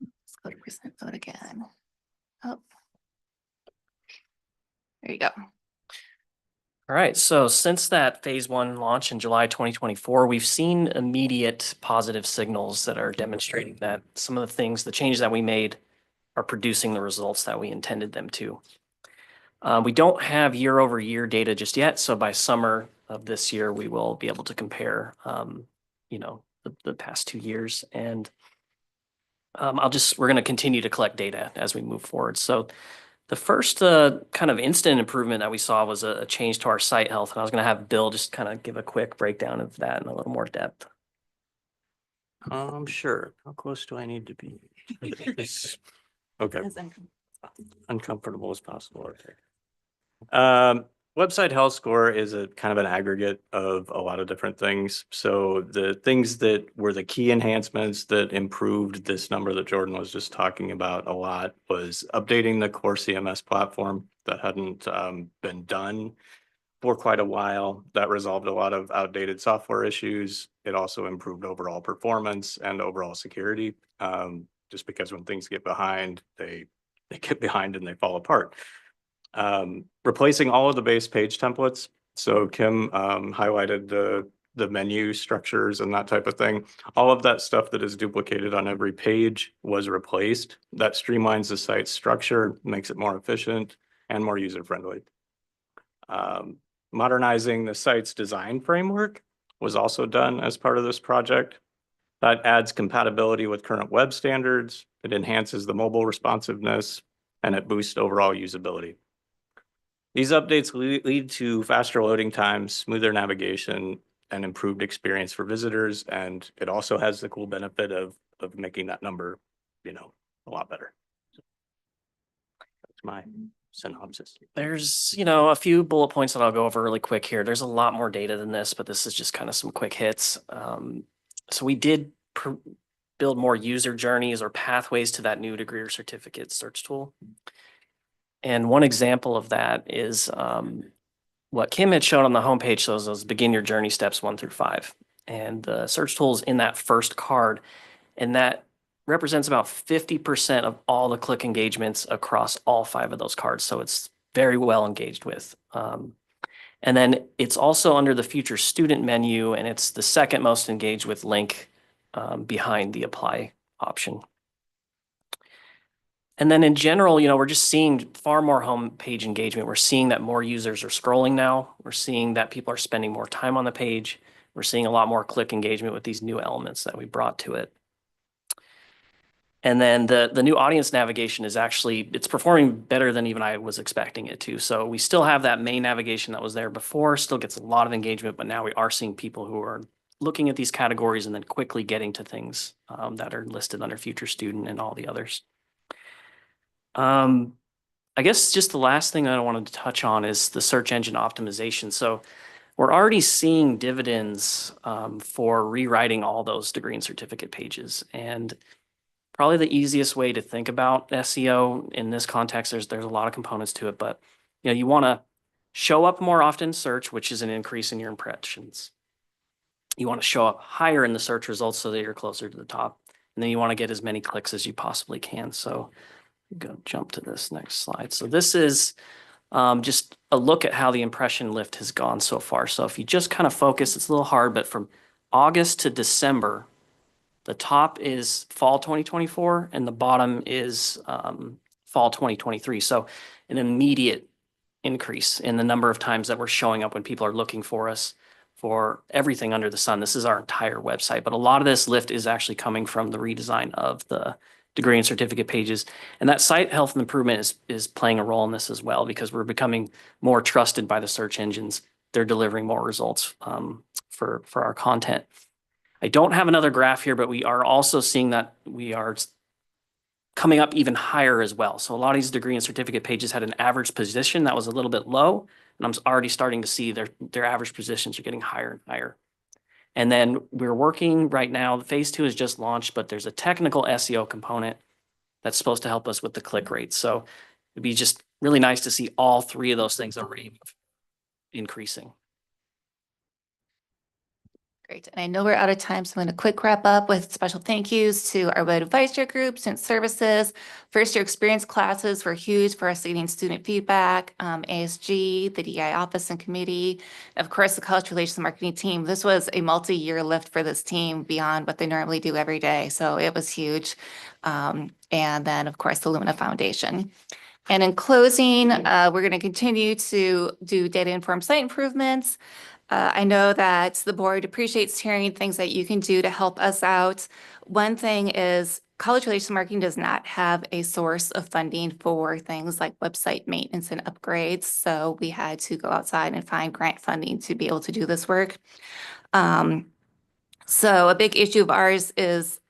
Let's go to present vote again. Oh. There you go. All right, so since that phase one launch in July 2024, we've seen immediate positive signals that are demonstrating that some of the things, the changes that we made are producing the results that we intended them to. We don't have year over year data just yet, so by summer of this year, we will be able to compare, the past 2 years. And we're going to continue to collect data as we move forward. So the first kind of instant improvement that we saw was a change to our site health. And I was going to have Bill just kind of give a quick breakdown of that in a little more depth. Sure. How close do I need to be? Okay. As Uncomfortable as possible. Okay. Website health score is a kind of an aggregate of a lot of different things. So the things that were the key enhancements that improved this number that Jordan was just talking about a lot was updating the core CMS platform that hadn't been done for quite a while. That resolved a lot of outdated software issues. It also improved overall performance and overall security. Just because when things get behind, they get behind and they fall apart. Replacing all of the base page templates. So Kim highlighted the menu structures and that type of thing. All of that stuff that is duplicated on every page was replaced. That streamlines the site structure, makes it more efficient and more user-friendly. Modernizing the site's design framework was also done as part of this project. That adds compatibility with current web standards. It enhances the mobile responsiveness and it boosts overall usability. These updates lead to faster loading times, smoother navigation, and improved experience for visitors. And it also has the cool benefit of making that number, a lot better. That's my synopsis. There's, a few bullet points that I'll go over really quick here. There's a lot more data than this, but this is just kind of some quick hits. So we did build more user journeys or pathways to that new degree or certificate search tool. And one example of that is what Kim had shown on the homepage shows those begin your journey steps 1 through 5. And the search tool is in that first card. And that represents about 50% of all the click engagements across all 5 of those cards. So it's very well engaged with. And then it's also under the future student menu, and it's the second most engaged with link behind the apply option. And then in general, we're just seeing far more homepage engagement. We're seeing that more users are scrolling now. We're seeing that people are spending more time on the page. We're seeing a lot more click engagement with these new elements that we brought to it. And then the new audience navigation is it's performing better than even I was expecting it to. So we still have that main navigation that was there before, still gets a lot of engagement, but now we are seeing people who are looking at these categories and then quickly getting to things that are listed under future student and all the others. I guess just the last thing that I wanted to touch on is the search engine optimization. So we're already seeing dividends for rewriting all those degree and certificate pages. And probably the easiest way to think about SEO in this context, there's a lot of components to it, but you want to show up more often in search, which is an increase in your impressions. You want to show up higher in the search results so that you're closer to the top. And then you want to get as many clicks as you possibly can. So jump to this next slide. So this is just a look at how the impression lift has gone so far. So if you just kind of focus, it's a little hard, but from August to December, the top is fall 2024 and the bottom is fall 2023. So an immediate increase in the number of times that we're showing up when people are looking for us for everything under the sun. This is our entire website, but a lot of this lift is actually coming from the redesign of the degree and certificate pages. And that site health and improvement is playing a role in this as well, because we're becoming more trusted by the search engines. They're delivering more results for our content. I don't have another graph here, but we are also seeing that we are coming up even higher as well. So a lot of these degree and certificate pages had an average position that was a little bit low, and I'm already starting to see their average positions are getting higher and higher. And then we're working right now, phase 2 is just launched, but there's a technical SEO component that's supposed to help us with the click rates. So it'd be just really nice to see all 3 of those things already increasing. Great. And I know we're out of time, so I'm going to quick wrap up with special thank yous to our Web Advisory Group, Student Services. First year experience classes were huge for us getting student feedback, ASG, the DEI office and committee, of course, the College Relations Marketing team. This was a multi-year lift for this team beyond what they normally do every day. So it was huge. And then, of course, the Lumina Foundation. And in closing, we're going to continue to do data-informed site improvements. I know that the board appreciates hearing things that you can do to help us out. One thing is College Relations Marketing does not have a source of funding for things like website maintenance and upgrades. So we had to go outside and find grant funding to be able to do this work. So a big issue of ours is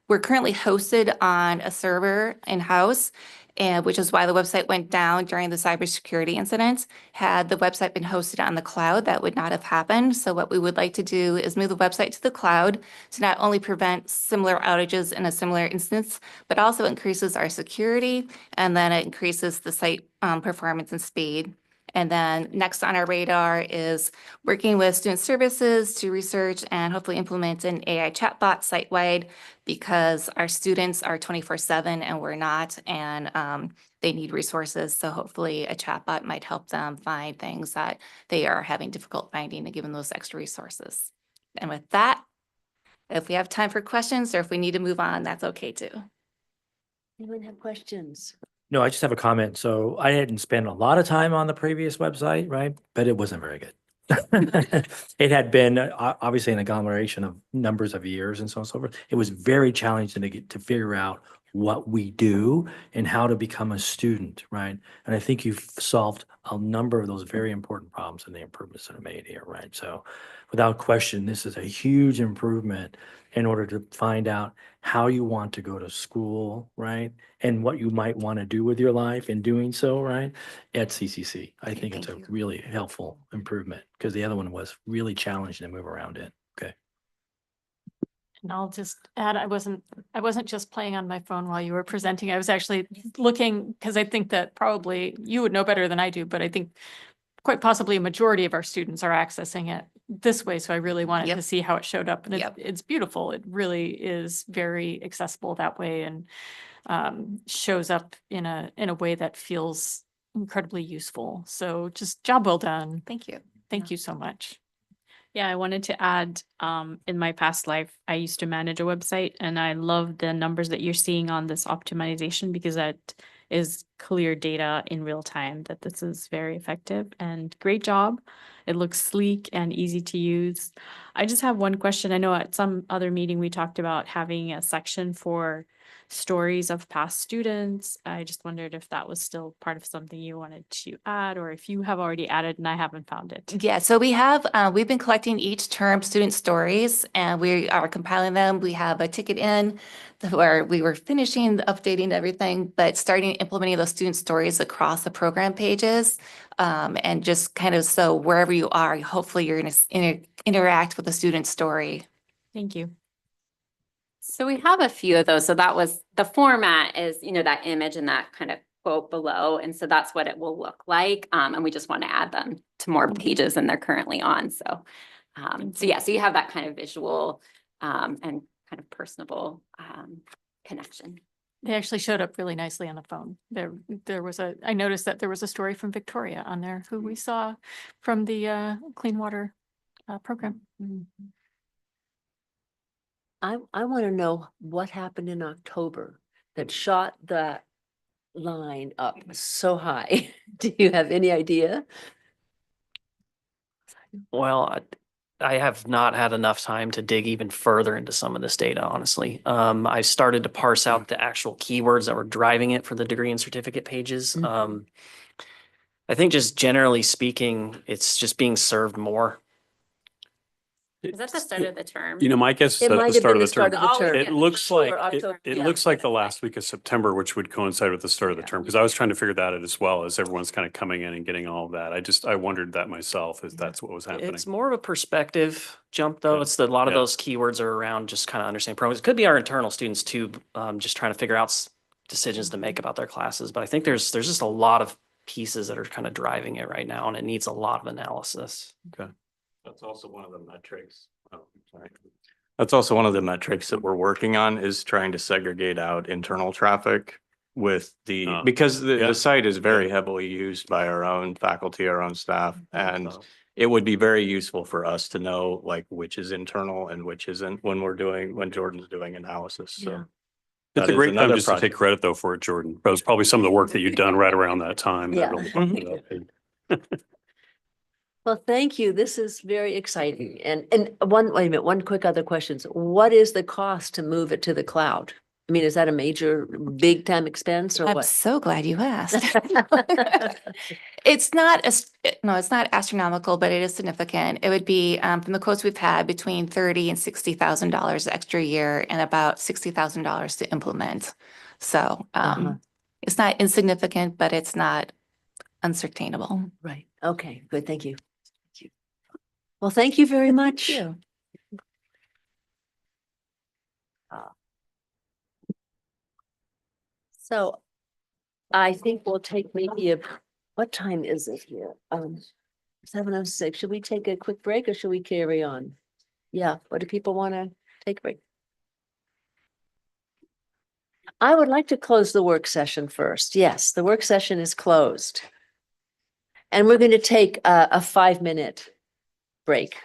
we're currently hosted on a server in-house, and which is why the website went down during the cybersecurity incident. Had the website been hosted on the cloud, that would not have happened. So what we would like to do is move the website to the cloud to not only prevent similar outages in a similar instance, but also increases our security, and then it increases the site performance and speed. And then next on our radar is working with student services to research and hopefully implement an AI chatbot site-wide, because our students are 24/7 and we're not, and they need resources. So hopefully a chatbot might help them find things that they are having difficult finding and give them those extra resources. And with that, if we have time for questions or if we need to move on, that's okay too. Anyone have questions? No, I just have a comment. So I didn't spend a lot of time on the previous website, right? But it wasn't very good. It had been obviously an agglomeration of numbers of years and so on and so forth. It was very challenging to get to figure out what we do and how to become a student, right? And I think you've solved a number of those very important problems and the improvements that are made here, right? So without question, this is a huge improvement in order to find out how you want to go to school, right? And what you might want to do with your life in doing so, right? At CCC. I think it's a thank you. really helpful improvement because the other one was really challenging to move around in. Okay. And I'll just add, I wasn't just playing on my phone while you were presenting. I was actually looking, because I think that probably you would know better than I do, but I think quite possibly a majority of our students are accessing it this way. So I really wanted Yep. to see how it showed up. And Yep. it's beautiful. It really is very accessible that way, and shows up in a way that feels incredibly useful. So just job well done. Thank you. Thank you so much. Yeah, I wanted to add, in my past life, I used to manage a website, and I love the numbers that you're seeing on this optimization because that is clear data in real time that this is very effective, and great job. It looks sleek and easy to use. I just have one question. I know at some other meeting we talked about having a section for stories of past students. I just wondered if that was still part of something you wanted to add, or if you have already added and I haven't found it. Yeah, so we've been collecting each term student stories, and we are compiling them. We have a ticket in where we were finishing, updating everything, but starting implementing those student stories across the program pages. And just kind of, so wherever you are, hopefully you're going to interact with the student story. Thank you. So we have a few of those. So that was, the format is, that image and that kind of quote below. And so that's what it will look like. And we just want to add them to more pages than they're currently on. So, so you have that kind of visual and kind of personable connection. They actually showed up really nicely on the phone. I noticed that there was a story from Victoria on there who we saw from the clean water program. I want to know what happened in October that shot that line up so high. Do you have any idea? Well, I have not had enough time to dig even further into some of this data, honestly. I started to parse out the actual keywords that were driving it for the degree and certificate pages. Mhm. I think just generally speaking, it's just being served more. Is that the start of the term? My guess is It at might the have start been of the the term. start of the term. It looks like, Or October, it yeah. looks like the last week of September, which would coincide with the start of the term, because I was trying to figure that out as well as everyone's kind of coming in and getting all of that. I wondered that myself, if that's what was happening. It's more of a perspective jump, though. Yeah. It's that a lot of Yeah. those keywords are around just kind of understanding programs. It could be our internal students too, just trying to figure out decisions to make about their classes. But I think there's just a lot of pieces that are kind of driving it right now, and it needs a lot of analysis. Okay. That's also one of the metrics. Oh, sorry. That's also one of the metrics that we're working on, is trying to segregate out internal traffic with because the site is very heavily used by our own faculty, our own staff, and it would be very useful for us to know like which is internal and which isn't when Jordan's doing analysis. So Yeah. it's a great time just to take credit though for it, Jordan. That was probably some of the work that you'd done right around that time. Yeah. That Well, thank you. This is very exciting. And wait a minute, one quick other question. What is the cost to move it to the cloud? I mean, is that a major, big time expense or I'm what? so glad you asked. It's not, no, it's not astronomical, but it is significant. It would be, from the quotes we've had, between $30,000 and $60,000 extra a year, and about $60,000 to implement. So, it's not insignificant, but it's not unsustainable. Right. Okay, good. Thank you. Thank you. Well, thank you very much. you. So I think we'll take maybe what time is it here? 7:06. Should we take a quick break or should we carry on? Yeah, what do people want to take a break? I would like to close the work session first. Yes, the work session is closed. And we're going to take a 5-minute break.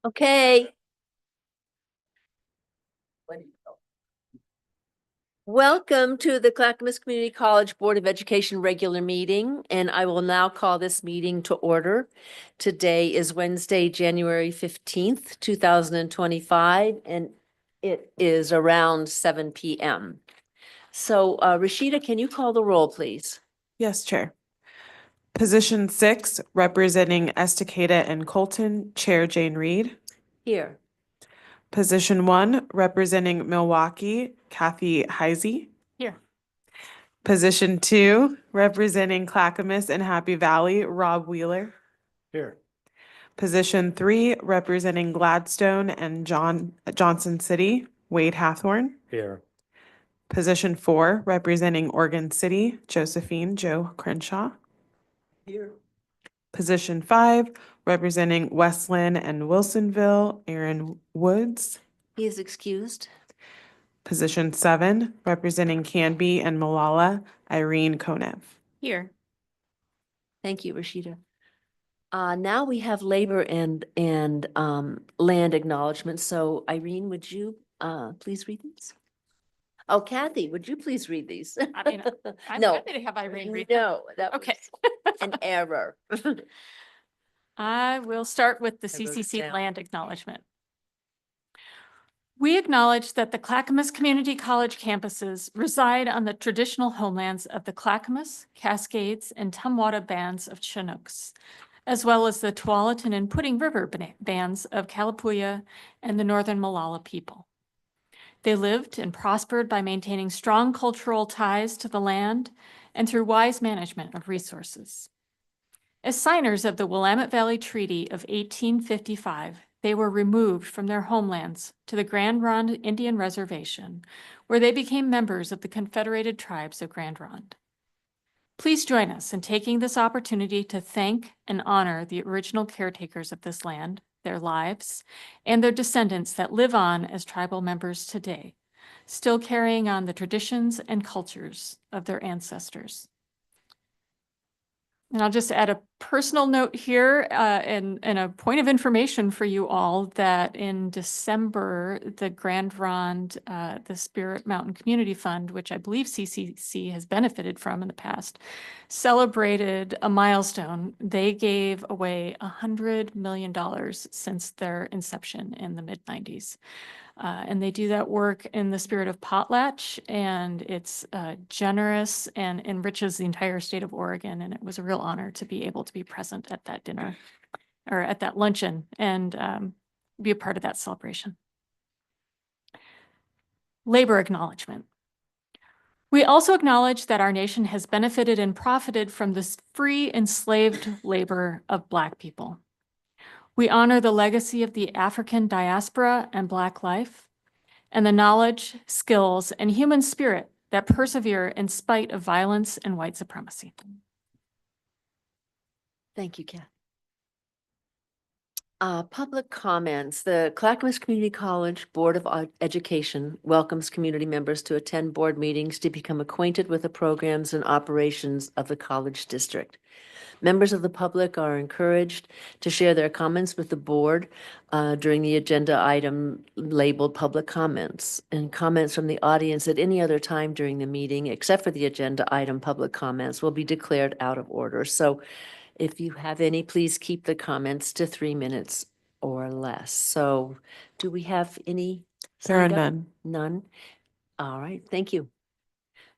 Okay. Welcome to the Clackamas Community College Board of Education regular meeting, and I will now call this meeting to order. Today is Wednesday, January 15th, 2025, and it is around 7 p.m. So, Rashida, can you call the roll, please? Yes, Chair. Position 6, representing Estacada and Colton, Chair Jane Reed. Here. Position 1, representing Milwaukee, Kathy Heisey. Here. Position 2, representing Clackamas and Happy Valley, Rob Wheeler. Here. Position 3, representing Gladstone and Johnson City, Wade Hathorn. Here. Position 4, representing Oregon City, Josephine Joe Crenshaw. Here. Position 5, representing Westland and Wilsonville, Aaron Woods. He is excused. Position 7, representing Canby and Malala, Irene Konev. Here. Thank you, Rashida. Now we have labor and land acknowledgements. So Irene, would you please read these? Oh, Kathy, would you please read these? I mean, I'm No. happy to have Irene read them. No, that Okay. was an error. I will start with the I wrote it CCC down. land acknowledgement. We acknowledge that the Clackamas Community College campuses reside on the traditional homelands of the Clackamas, Cascades, and Tumwata bands of Chinooks, as well as the Tualatin and Pudding River bands of Kalapuya and the Northern Malala people. They lived and prospered by maintaining strong cultural ties to the land and through wise management of resources. As signers of the Willamette Valley Treaty of 1855, they were removed from their homelands to the Grand Ronde Indian Reservation, where they became members of the Confederated Tribes of Grand Ronde. Please join us in taking this opportunity to thank and honor the original caretakers of this land, their lives, and their descendants that live on as tribal members today, still carrying on the traditions and cultures of their ancestors. And I'll just add a personal note here and a point of information for you all that in December, the Grand Ronde, the Spirit Mountain Community Fund, which I believe CCC has benefited from in the past, celebrated a milestone. They gave away $100 million since their inception in the mid-90s. And they do that work in the spirit of potlatch, and it's generous and enriches the entire state of Oregon. And it was a real honor to be able to be present at that dinner or at that luncheon and be a part of that celebration. Labor acknowledgement. We also acknowledge that our nation has benefited and profited from this free enslaved labor of Black people. We honor the legacy of the African diaspora and Black life, and the knowledge, skills, and human spirit that persevere in spite of violence and white supremacy. Thank you, Kath. Public comments. The Clackamas Community College Board of Education welcomes community members to attend board meetings to become acquainted with the programs and operations of the college district. Members of the public are encouraged to share their comments with the board during the agenda item labeled public comments, and comments from the audience at any other time during the meeting, except for the agenda item public comments, will be declared out of order. So if you have any, please keep the comments to 3 minutes or less. So do we have any? There are signed up? none. None? All right, thank you.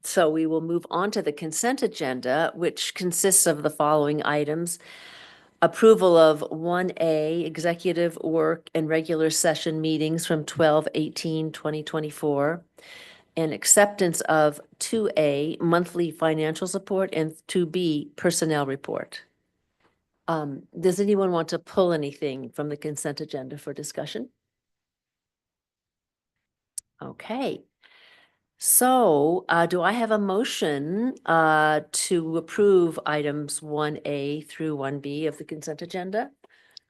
So we will move on to the consent agenda, which consists of the following items. Approval of 1A, executive work and regular session meetings from 12/18/2024, and acceptance of 2A, monthly financial support, and 2B, personnel report. Does anyone want to pull anything from the consent agenda for discussion? Okay. So, do I have a motion to approve items 1A through 1B of the consent agenda?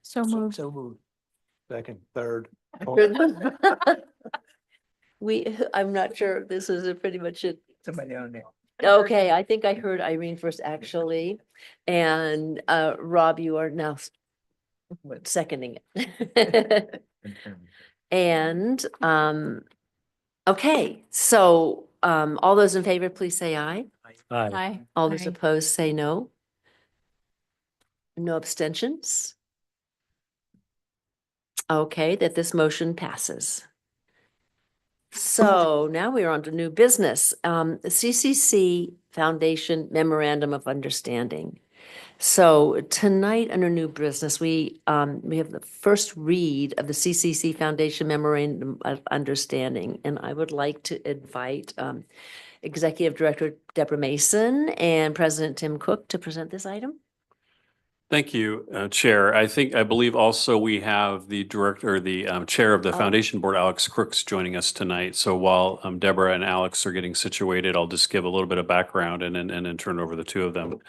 So moved. So moved. Second, third. I'm not sure, this is pretty much it. Somebody on there. Okay, I think I heard Irene first, actually. And Rob, you are now Seconding it. And, okay, so, all those in favor, please say aye. Aye. Hi. All those Aye. opposed, say no. No abstentions? Okay, that this motion passes. So now we are on to new business, the CCC Foundation Memorandum of Understanding. So tonight under new business, we have the first read of the CCC Foundation Memorandum of Understanding. And I would like to invite Executive Director Deborah Mason and President Tim Cook to present this item. Thank you, Chair. I believe also we have the director, the Chair of the Oh. Foundation Board, Alex Crooks, joining us tonight. So while Deborah and Alex are getting situated, I'll just give a little bit of background and then turn it over the two of them.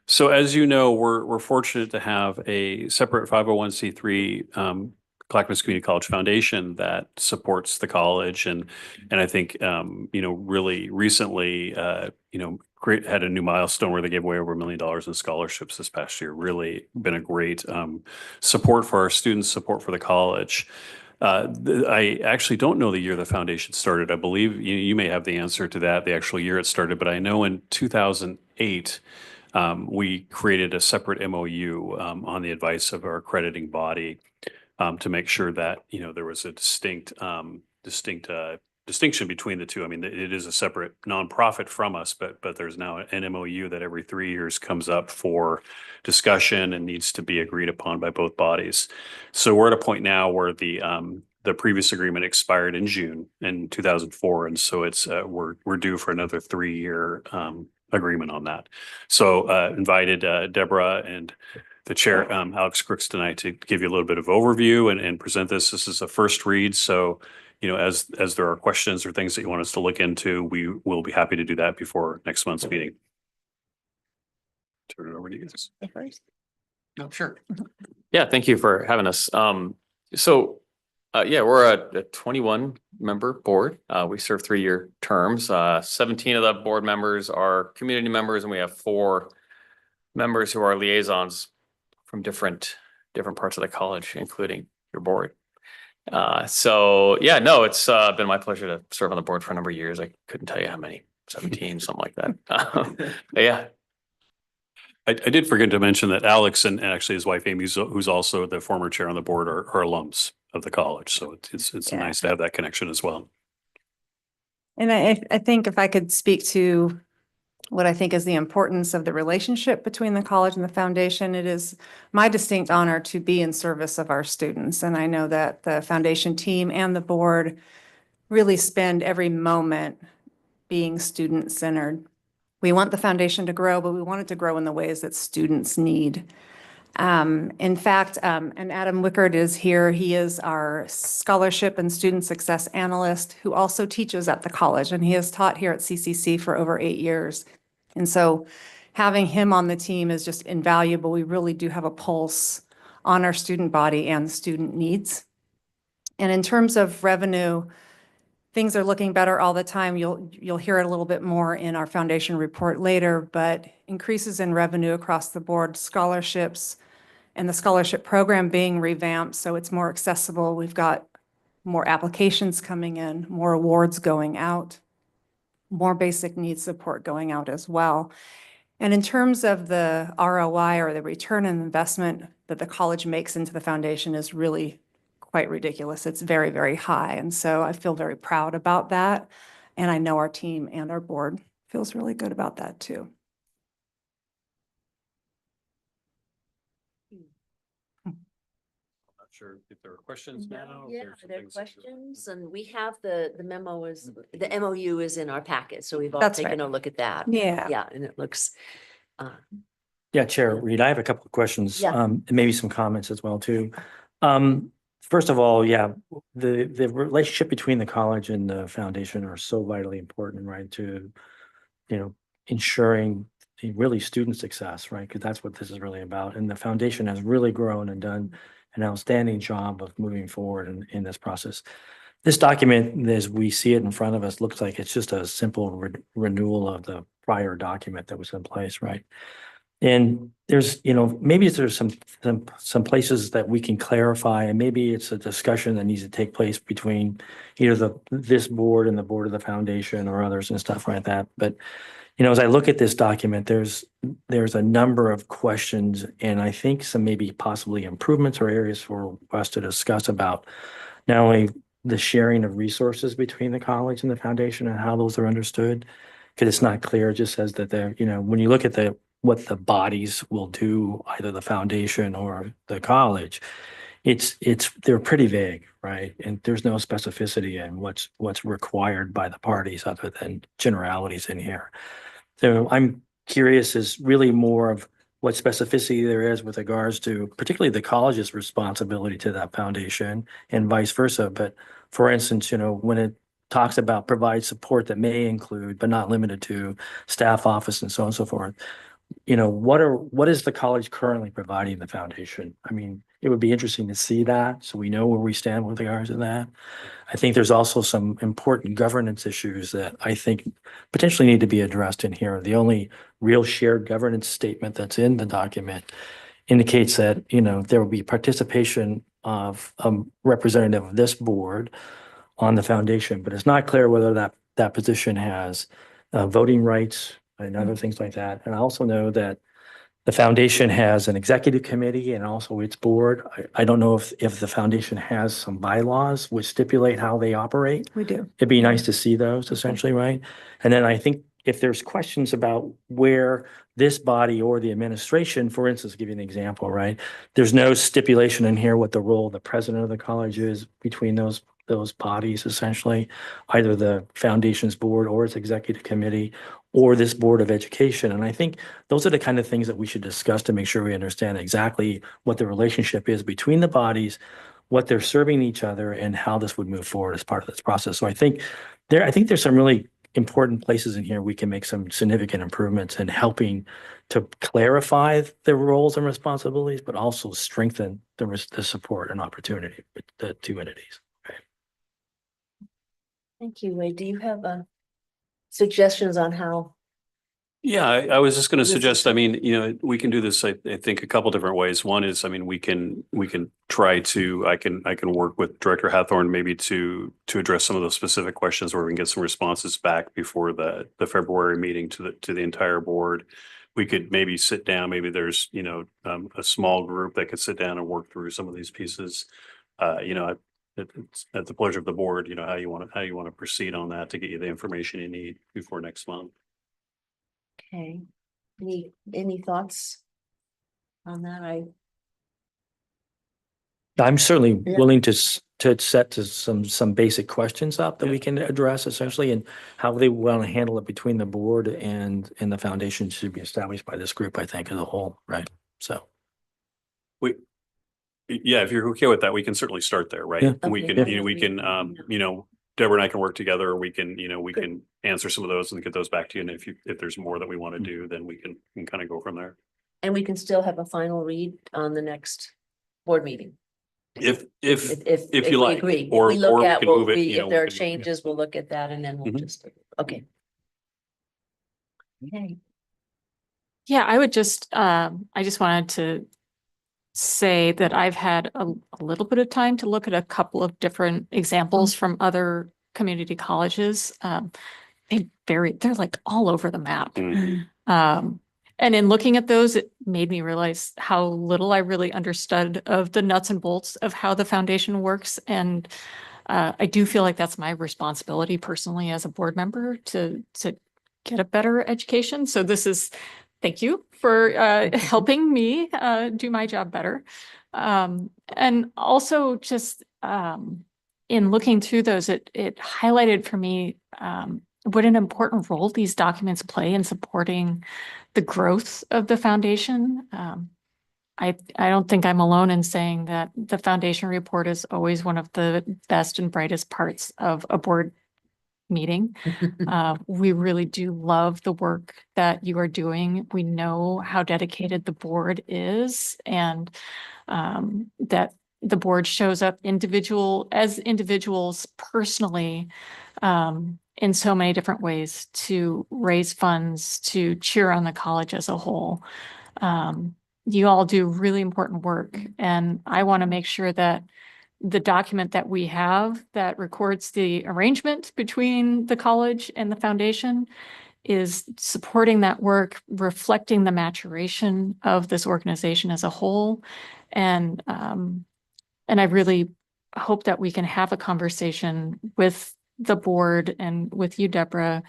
So as you know, we're fortunate to have a separate 501c3 Clackamas Community College Foundation that supports the college, and I think really recently had a new milestone where they gave away over $1 million in scholarships this past year. Really been a great support for our students, support for the college. I actually don't know the year the foundation started. I believe you may have the answer to that, the actual year it started, but I know in 2008 we created a separate MOU on the advice of our accrediting body to make sure that there was a distinct distinction between the two. I mean, it is a separate nonprofit from us, but there's now an MOU that every 3 years comes up for discussion and needs to be agreed upon by both bodies. So we're at a point now where the previous agreement expired in June in 2004, and so it's we're due for another 3-year agreement on that. So invited Deborah and the chair, Alex Crooks, tonight to give you a little bit of overview and present this. This is a first read, so as there are questions or things that you want us to look into, we will be happy to do that before next month's meeting. Turn it over to you guys. Oh, sure. Yeah, thank you for having us. We're a 21 member board. We serve 3-year terms. 17 of the board members are community members, and we have 4 members who are liaisons from different parts of the college, including your board. It's been my pleasure to serve on the board for a number of years. I couldn't tell you how many, 17, something like that. Yeah. I did forget to mention that Alex and actually his wife Amy, who's also the former chair on the board, are alums of the college. So it's nice to have that connection as well. And I think if I could speak to what I think is the importance of the relationship between the college and the foundation, it is my distinct honor to be in service of our students. And I know that the foundation team and the board really spend every moment being student-centered. We want the foundation to grow, but we want it to grow in the ways that students need. In fact, and Adam Wickard is here. He is our scholarship and student success analyst who also teaches at the college, and he has taught here at CCC for over 8 years. And so having him on the team is just invaluable. We really do have a pulse on our student body and student needs. And in terms of revenue, things are looking better all the time. You'll hear it a little bit more in our foundation report later, but increases in revenue across the board, scholarships, and the scholarship program being revamped so it's more accessible. We've got more applications coming in, more awards going out, more basic needs support going out as well. And in terms of the ROI, or the return on investment that the college makes into the foundation, is really quite ridiculous. It's very, very high. And so I feel very proud about that. And I know our team and our board feels really good about that too. Not sure if there are questions now. if Yeah, there's some there are things that- questions, and we have the memo the MOU is in our packet, so we've all That's taken right. a look at that. Yeah. Yeah, and it looks, Yeah, Chair Reed, I have a couple of questions, Yeah. and maybe some comments as well too. First of all, yeah, the relationship between the college and the foundation are so vitally important, right? To, ensuring really student success, right? Because that's what this is really about. And the foundation has really grown and done an outstanding job of moving forward in this process. This document, as we see it in front of us, looks like it's just a simple renewal of the prior document that was in place, right? And there's, maybe there's some places that we can clarify, and maybe it's a discussion that needs to take place between either this board and the board of the foundation or others and stuff like that. But, as I look at this document, there's a number of questions, and I think some maybe possibly improvements or areas for us to discuss about not only the sharing of resources between the college and the foundation and how those are understood, because it's not clear. It just says that they're, when you look at what the bodies will do, either the foundation or the college, they're pretty vague, right? And there's no specificity in what's required by the parties other than generalities in here. So I'm curious is really more of what specificity there is with regards to particularly the college's responsibility to that foundation and vice versa. But for instance, when it talks about provide support that may include, but not limited to, staff office and so on and so forth, what is the college currently providing the foundation? I mean, it would be interesting to see that so we know where we stand with regards to that. I think there's also some important governance issues that I think potentially need to be addressed in here. The only real shared governance statement that's in the document indicates that, there will be participation of a representative of this board on the foundation, but it's not clear whether that position has voting rights and other things like that. And I also know that the foundation has an executive committee and also its board. I don't know if the foundation has some bylaws which stipulate how they operate. We do. It'd be nice to see those essentially, right? And then I think if there's questions about where this body or the administration, for instance, give you an example, right? There's no stipulation in here what the role of the president of the college is between those bodies, essentially, either the foundation's board or its executive committee or this board of education. And I think those are the kind of things that we should discuss to make sure we understand exactly what the relationship is between the bodies, what they're serving each other, and how this would move forward as part of this process. So I think there's some really important places in here we can make some significant improvements in helping to clarify the roles and responsibilities, but also strengthen the support and opportunity with the two entities. Thank you, Wade. Do you have suggestions on how? Yeah, I was just going to This is- suggest, I mean, we can do this, I think, a couple different ways. One is, I mean, we can try to, I can work with Director Hathorn maybe to address some of those specific questions where we can get some responses back before the February meeting to the entire board. We could maybe sit down, maybe there's, a small group that could sit down and work through some of these pieces. It's at the pleasure of the board, how you want to proceed on that to get you the information you need before next month. Okay, any thoughts on that? I'm certainly Yeah. willing to set to some basic questions up that we can address essentially, and how they want to handle it between the board and the foundation should be established by this group, I think, as a whole, right? So. Yeah, if you're okay with that, we can certainly start there, right? Yeah. We Okay. can, Deborah and I can work together, or we can, we Good. can answer some of those and get those back to you. And if there's more that we want to do, then we can kind of go from there. And we can still have a final read on the next board meeting. If If you we like, agree. If or we look we at can what move it, if there are we can- changes, we'll look at that and then we'll Mhm. just, okay. Okay. Yeah, I just wanted to say that I've had a little bit of time to look at a couple of different examples from other community colleges. They're like all over the map. Mhm. And in looking at those, it made me realize how little I really understood of the nuts and bolts of how the foundation works. And I do feel like that's my responsibility personally as a board member to get a better education. So thank you for helping me do my job better. And also just in looking through those, it highlighted for me what an important role these documents play in supporting the growth of the foundation. I don't think I'm alone in saying that the foundation report is always one of the best and brightest parts of a board meeting. We really do love the work that you are doing. We know how dedicated the board is, and that the board shows up as individuals personally in so many different ways to raise funds, to cheer on the college as a whole. You all do really important work, and I want to make sure that the document that we have that records the arrangement between the college and the foundation is supporting that work, reflecting the maturation of this organization as a whole. And I really hope that we can have a conversation with the board and with you, Deborah,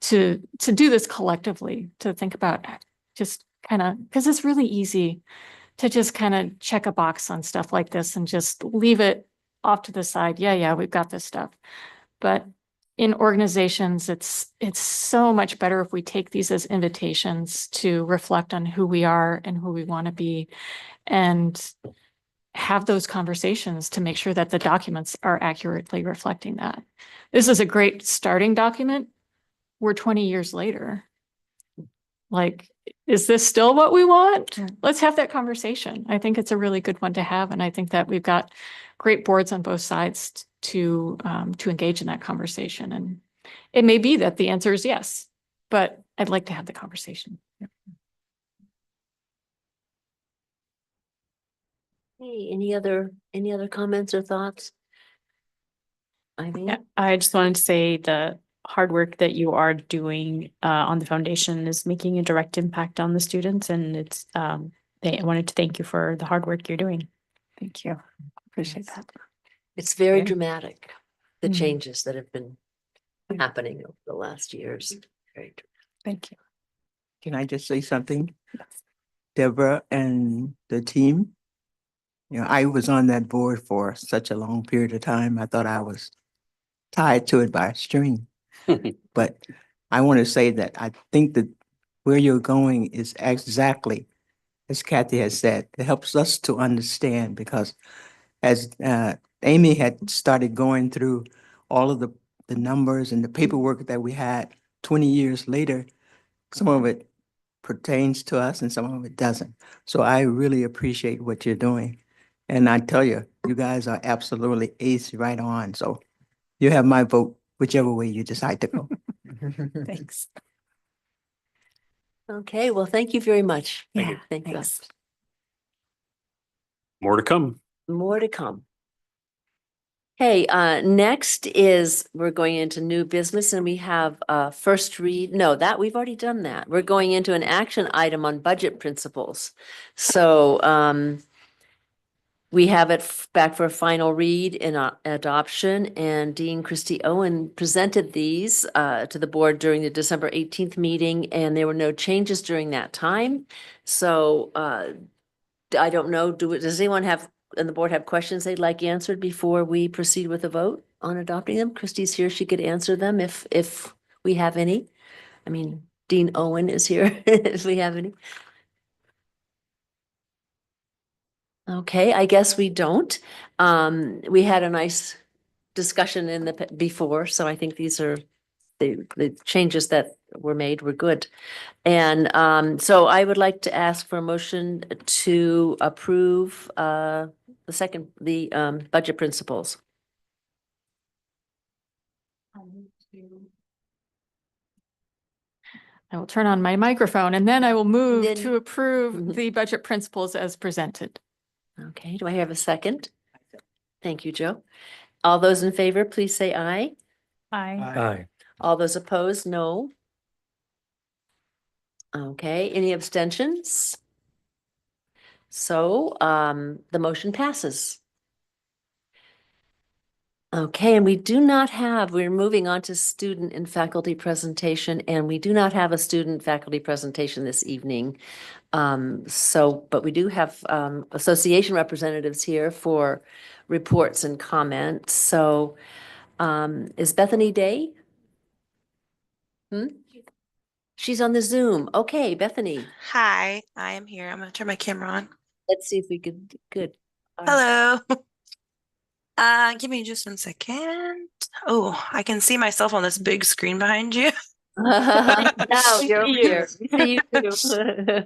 to do this collectively, to think about just kind of, because it's really easy to just kind of check a box on stuff like this and just leave it off to the side. Yeah, we've got this stuff. But in organizations, it's so much better if we take these as invitations to reflect on who we are and who we want to be, and have those conversations to make sure that the documents are accurately reflecting that. This is a great starting document. We're 20 years later. Like, is this still what we want? Let's have that conversation. I think it's a really good one to have. And I think that we've got great boards on both sides to engage in that conversation. And it may be that the answer is yes, but I'd like to have the conversation. Hey, any other comments or thoughts? Yeah, I just wanted to say the hard work that you are doing on the foundation is making a direct impact on the students, and it's I wanted to thank you for the hard work you're doing. Thank you. Appreciate that. It's very Yeah. dramatic, the Mhm. changes that have been happening over the last years. Great. Thank you. Can I just say something? Deborah and the team, I was on that board for such a long period of time. I thought I was tied to it by a string. But I want to say that I think that where you're going is exactly as Kathy has said. It helps us to understand, because as Amy had started going through all of the numbers and the paperwork that we had 20 years later, some of it pertains to us and some of it doesn't. So I really appreciate what you're doing. And I tell you, you guys are absolutely ace right on. So you have my vote, whichever way you decide to go. Thanks. Okay, well, thank you very much. Thank you. Thank you. Thanks. More to come. More to come. Okay, next is we're going into new business, and we have first read. No, that we've already done that. We're going into an action item on budget principles. So we have it back for a final read in adoption, and Dean Christie Owen presented these to the board during the December 18th meeting, and there were no changes during that time. So I don't know, does anyone on the board have questions they'd like answered before we proceed with a vote on adopting them? Christie's here, she could answer them if we have any. I mean, Dean Owen is here if we have any. Okay, I guess we don't. We had a nice discussion in before, so I think these are the changes that were made were good. And so I would like to ask for a motion to approve the budget principles. I will turn on my microphone, and then I will move Then- to approve Mhm. the budget principles as presented. Okay, do I have a second? Thank you, Joe. All those in favor, please say aye. Aye. All those opposed, no. Okay, any abstentions? So the motion passes. Okay, and we're moving on to student and faculty presentation, and we do not have a student faculty presentation this evening. But we do have association representatives here for reports and comments. So is Bethany Day? She's on the Zoom. Okay, Bethany, Hi, I am here. I'm gonna turn my camera on. let's see if we could, good. Hello. Give me just 1 second. Oh, I can see myself on this big screen behind you. Now you're over here. We see you too.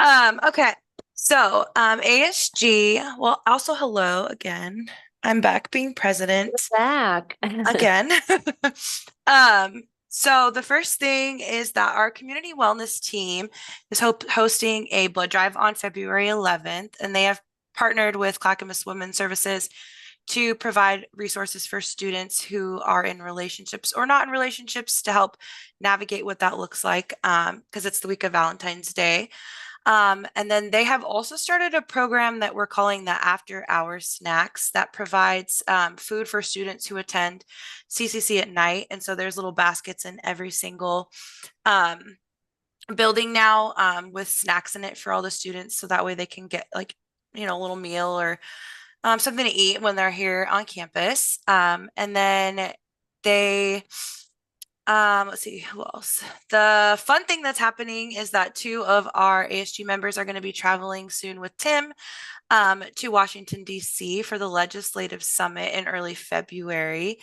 Okay. So, ASG, well, also hello again. I'm back being president Back. again. So the first thing is that our community wellness team is hosting a blood drive on February 11th, and they have partnered with Clackamas Women's Services to provide resources for students who are in relationships or not in relationships to help navigate what that looks like, because it's the week of Valentine's Day. And then they have also started a program that we're calling the After Hours Snacks that provides food for students who attend CCC at night. And so there's little baskets in every single building now with snacks in it for all the students. So that way they can get like, a little meal or something to eat when they're here on campus. And then they let's see who else. The fun thing that's happening is that 2 of our ASG members are going to be traveling soon with Tim to Washington, D.C. for the Legislative Summit in early February.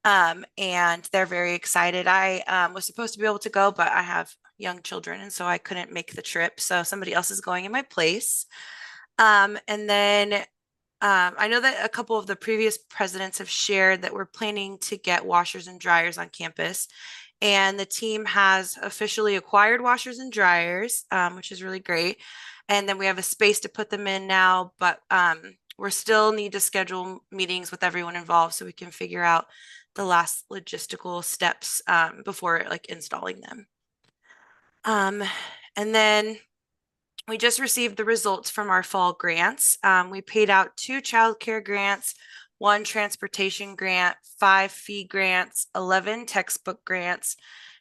And they're very excited. I was supposed to be able to go, but I have young children, and so I couldn't make the trip. So somebody else is going in my place. And then I know that a couple of the previous presidents have shared that we're planning to get washers and dryers on campus. And the team has officially acquired washers and dryers, which is really great. And then we have a space to put them in now, but we still need to schedule meetings with everyone involved so we can figure out the last logistical steps before like installing them. And then we just received the results from our fall grants. We paid out 2 childcare grants, 1 transportation grant, 5 fee grants, 11 textbook grants,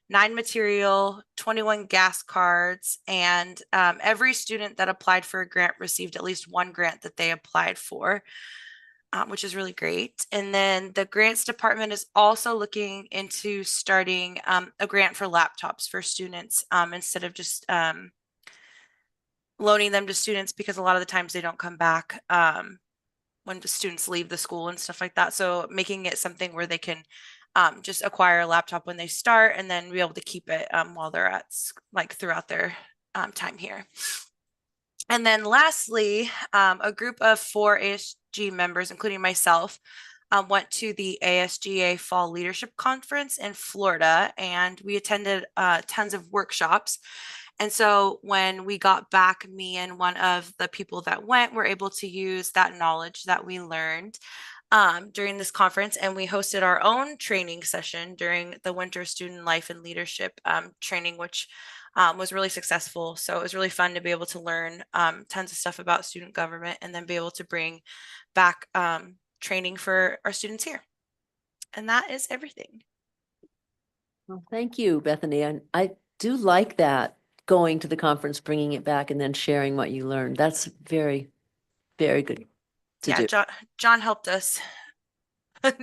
9 material, 21 gas cards, and every student that applied for a grant received at least 1 grant that they applied for, which is really great. And then the grants department is also looking into starting a grant for laptops for students instead of just loaning them to students, because a lot of the times they don't come back when the students leave the school and stuff like that. So making it something where they can just acquire a laptop when they start and then be able to keep it while they're at like throughout their time here. And then lastly, a group of 4 ASG members, including myself, went to the ASGA Fall Leadership Conference in Florida, and we attended tons of workshops. And so when we got back, me and one of the people that went were able to use that knowledge that we learned during this conference, and we hosted our own training session during the Winter Student Life and Leadership training, which was really successful. So it was really fun to be able to learn tons of stuff about student government and then be able to bring back training for our students here. And that is everything. Well, thank you, Bethany. And I do like that, going to the conference, bringing it back, and then sharing what you learned. That's very, very good to do. John helped us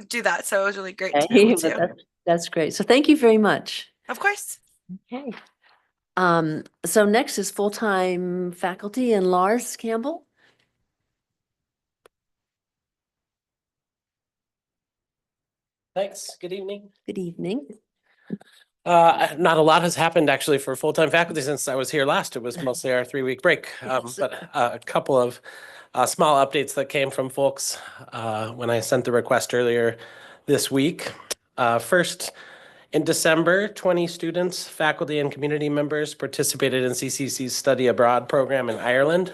do that. So it was really great to be Okay, able but to. that's great. So thank you very much. Of course. Okay. So next is full-time faculty, and Lars Campbell. Thanks. Good evening. Good evening. Not a lot has happened actually for full-time faculty since I was here last. It was mostly our 3-week break. But a couple of small updates that came from folks when I sent the request earlier this week. First, in December, 20 students, faculty, and community members participated in CCC's study abroad program in Ireland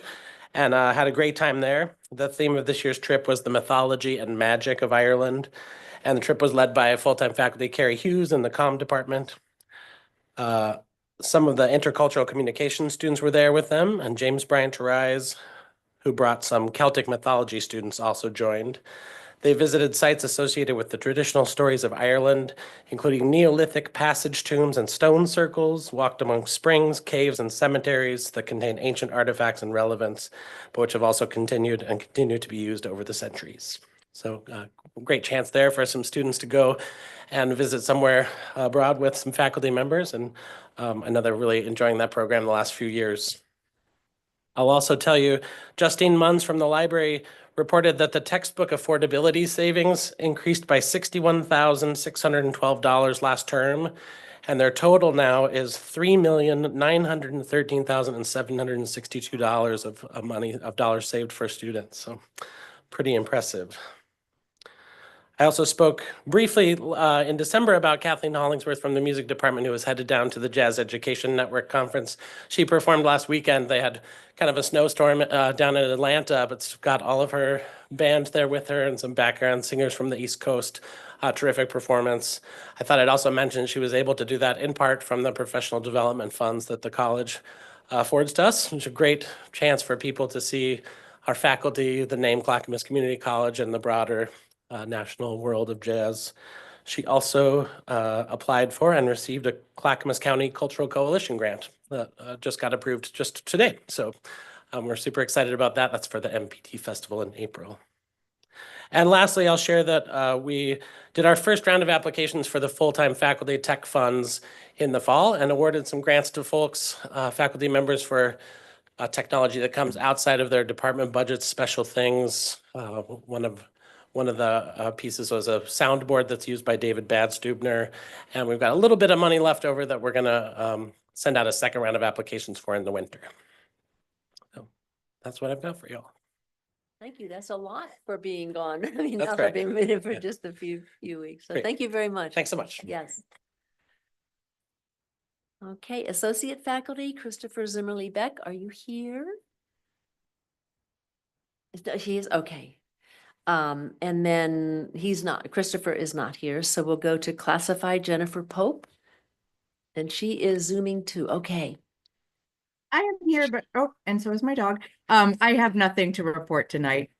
and had a great time there. The theme of this year's trip was the mythology and magic of Ireland. And the trip was led by full-time faculty Carrie Hughes in the comm department. Some of the intercultural communication students were there with them, and James Bryant Rise, who brought some Celtic mythology students, also joined. They visited sites associated with the traditional stories of Ireland, including Neolithic passage tombs and stone circles, walked among springs, caves, and cemeteries that contain ancient artifacts and relevance, but which have also continued and continue to be used over the centuries. So great chance there for some students to go and visit somewhere abroad with some faculty members, and another really enjoying that program the last few years. I'll also tell you, Justine Munns from the library reported that the textbook affordability savings increased by $61,612 last term, and their total now is $3,913,762 of dollars saved for students. So pretty impressive. I also spoke briefly in December about Kathleen Hollingsworth from the music department, who was headed down to the Jazz Education Network conference. She performed last weekend. They had kind of a snowstorm down in Atlanta, but got all of her band there with her and some background singers from the East Coast. Terrific performance. I thought I'd also mention she was able to do that in part from the professional development funds that the college affords to us. It's a great chance for people to see our faculty, the name Clackamas Community College, and the broader national world of jazz. She also applied for and received a Clackamas County Cultural Coalition grant that just got approved just today. So we're super excited about that. That's for the MPT Festival in April. And lastly, I'll share that we did our first round of applications for the full-time faculty tech funds in the fall and awarded some grants to folks, faculty members, for technology that comes outside of their department budgets, special things. One of the pieces was a soundboard that's used by David Badstubner. And we've got a little bit of money left over that we're gonna send out a second round of applications for in the winter. So that's what I've got for y'all. Thank you. That's a lot for being gone. I mean, That's not great. being in for Yeah. just a few weeks. So Great. thank you very much. Thanks so much. Yes. Okay, Associate Faculty, Christopher Zimmerly Beck, are you here? He is, okay. And then he's not, Christopher is not here, so we'll go to Classified Jennifer Pope. And she is zooming too, okay. I am here, but and so is my dog. I have nothing to report tonight.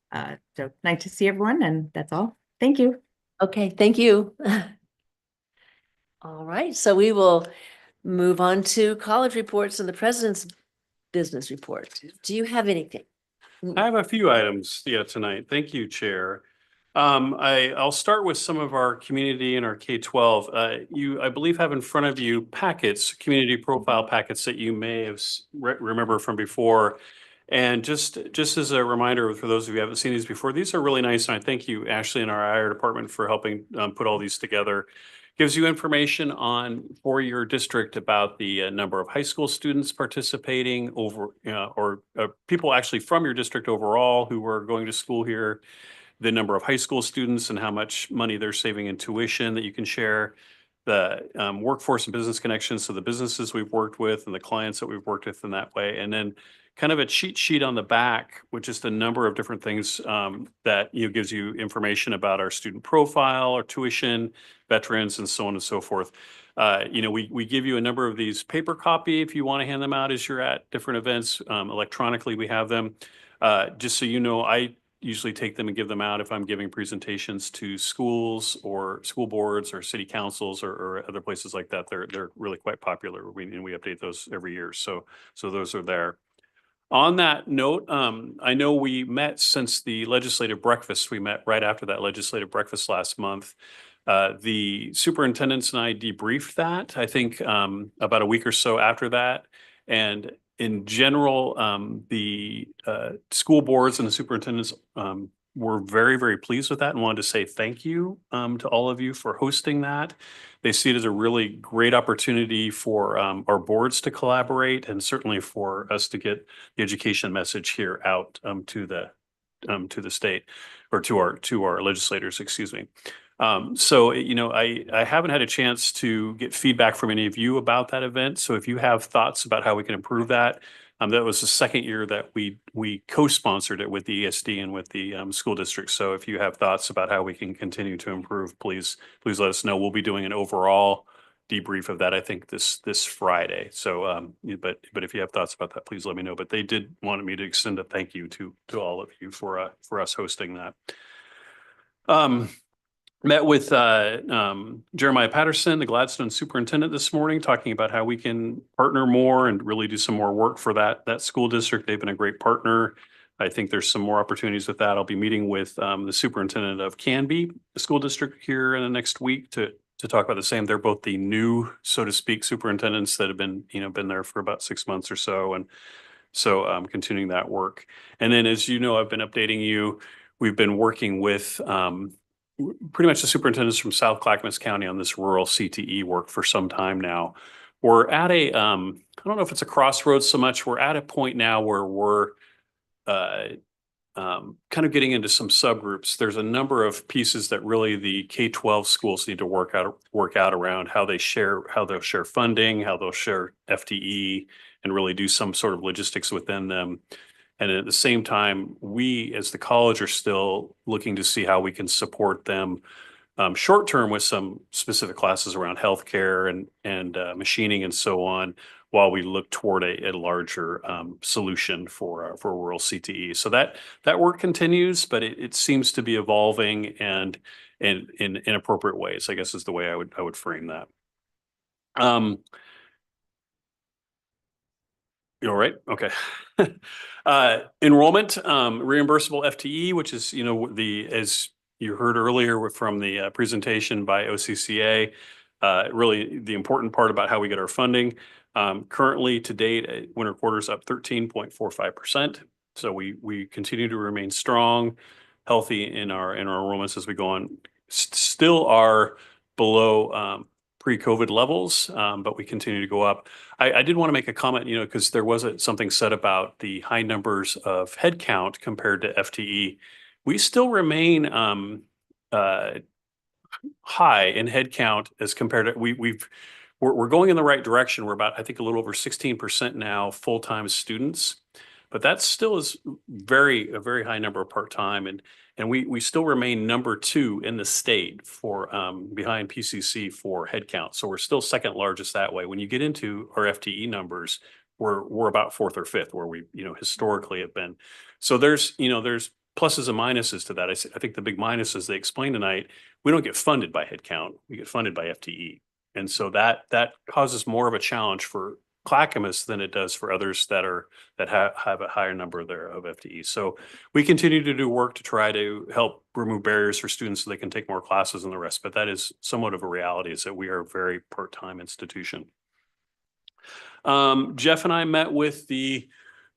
So nice to see everyone, and that's all. Thank you. Okay, thank you. All right, so we will move on to college reports and the president's business report. Do you have anything? I have a few items, tonight. Thank you, Chair. I'll start with some of our community and our K-12. You, I believe, have in front of you packets, community profile packets that you may have remember from before. And just as a reminder for those of you who haven't seen these before, these are really nice. And I thank you, Ashley, and our IR department for helping put all these together. Gives you information for your district about the number of high school students participating over, or people actually from your district overall who are going to school here, the number of high school students and how much money they're saving in tuition that you can share, the workforce and business connections, so the businesses we've worked with and the clients that we've worked with in that way, and then kind of a cheat sheet on the back, which is the number of different things that gives you information about our student profile, our tuition, veterans, and so on and so forth. We give you a number of these paper copy if you want to hand them out as you're at different events. Electronically, we have them. Just so you know, I usually take them and give them out if I'm giving presentations to schools or school boards or city councils or other places like that. They're really quite popular. We update those every year. So those are there. On that note, I know we met since the legislative breakfast. We met right after that legislative breakfast last month. The superintendents and I debriefed that, I think, about a week or so after that. And in general, the school boards and the superintendents were very, very pleased with that and wanted to say thank you to all of you for hosting that. They see it as a really great opportunity for our boards to collaborate and certainly for us to get the education message here out to the state, or to our legislators, excuse me. So, I haven't had a chance to get feedback from any of you about that event. So if you have thoughts about how we can improve that, that was the second year that we co-sponsored it with the ESD and with the school district. So if you have thoughts about how we can continue to improve, please let us know. We'll be doing an overall debrief of that, I think, this Friday. So, but if you have thoughts about that, please let me know. But they did want me to extend a thank you to all of you for us hosting that. Met with Jeremiah Patterson, the Gladstone superintendent, this morning, talking about how we can partner more and really do some more work for that school district. They've been a great partner. I think there's some more opportunities with that. I'll be meeting with the superintendent of Canby, the school district, here in the next week to talk about the same. They're both the new, so to speak, superintendents that have been there for about 6 months or so. And so continuing that work. And then, as you know, I've been updating you. We've been working with pretty much the superintendents from South Clackamas County on this rural CTE work for some time now. We're at I don't know if it's a crossroads so much. We're at a point now where we're kind of getting into some subgroups, there's a number of pieces that really the K-12 schools need to work out around how they'll share funding, how they'll share FTE, and really do some sort of logistics within them. And at the same time, we as the college are still looking to see how we can support them short term with some specific classes around healthcare and machining and so on, while we look toward a larger solution for rural CTE. So that work continues, but it seems to be evolving and in inappropriate ways, I guess is the way I would frame that. You all right? Okay. Enrollment, reimbursable FTE, which is, as you heard earlier from the presentation by OCCA, really the important part about how we get our funding. Currently to date, winter quarter's up 13.45%. So we continue to remain strong, healthy in our enrollments as we go on. Still are below pre-COVID levels, but we continue to go up. I did want to make a comment, because there was something said about the high numbers of headcount compared to FTE. We still remain high in headcount as compared to we're going in the right direction. We're about, I think, a little over 16% now full-time students, but that still is a very high number of part-time, and we still remain number 2 in the state for behind PCC for headcount. So we're still second largest that way. When you get into our FTE numbers, we're about 4th or 5th where we historically have been. So there's pluses and minuses to that. I think the big minus is they explained tonight, we don't get funded by headcount, we get funded by FTE. And so that causes more of a challenge for Clackamas than it does for others that have a higher number there of FTE. So we continue to do work to try to help remove barriers for students so they can take more classes and the rest. But that is somewhat of a reality, is that we are a very part-time institution. Jeff and I met with the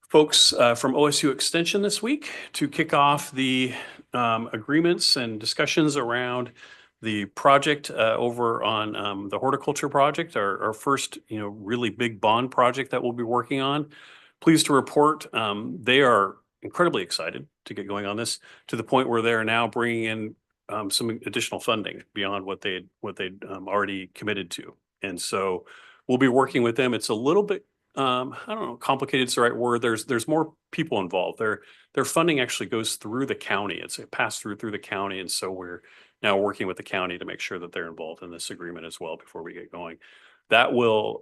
folks from OSU Extension this week to kick off the agreements and discussions around the project over on the horticulture project, our first, really big bond project that we'll be working on. Pleased to report they are incredibly excited to get going on this, to the point where they are now bringing in some additional funding beyond what they'd already committed to. And so we'll be working with them. It's a little bit, I don't know, complicated is the right word. There's more people involved. Their funding actually goes through the county. It's a pass through the county. And so we're now working with the county to make sure that they're involved in this agreement as well before we get going. That will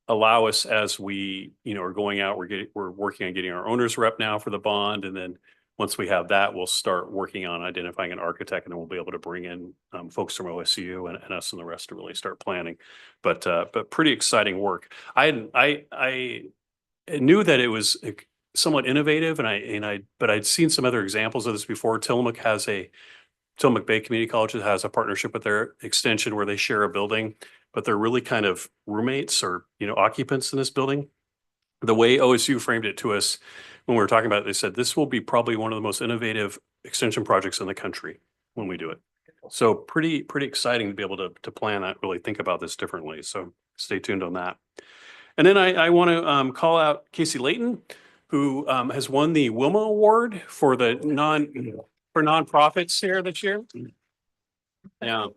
allow us, as we are going out, we're working on getting our owner's rep now for the bond. And then once we have that, we'll start working on identifying an architect, and then we'll be able to bring in folks from OSU and us and the rest to really start planning. But pretty exciting work. I knew that it was somewhat innovative, but I'd seen some other examples of this before. Tillamook Bay Community College has a partnership with their extension where they share a building, but they're really kind of roommates or occupants in this building. The way OSU framed it to us when we were talking about it, they said this will be probably one of the most innovative extension projects in the country when we do it. So pretty exciting to be able to plan that, really think about this differently. So stay tuned on that. And then I want to call out Casey Layton, who has won the Wilma Award for the nonprofits here this year. Yeah.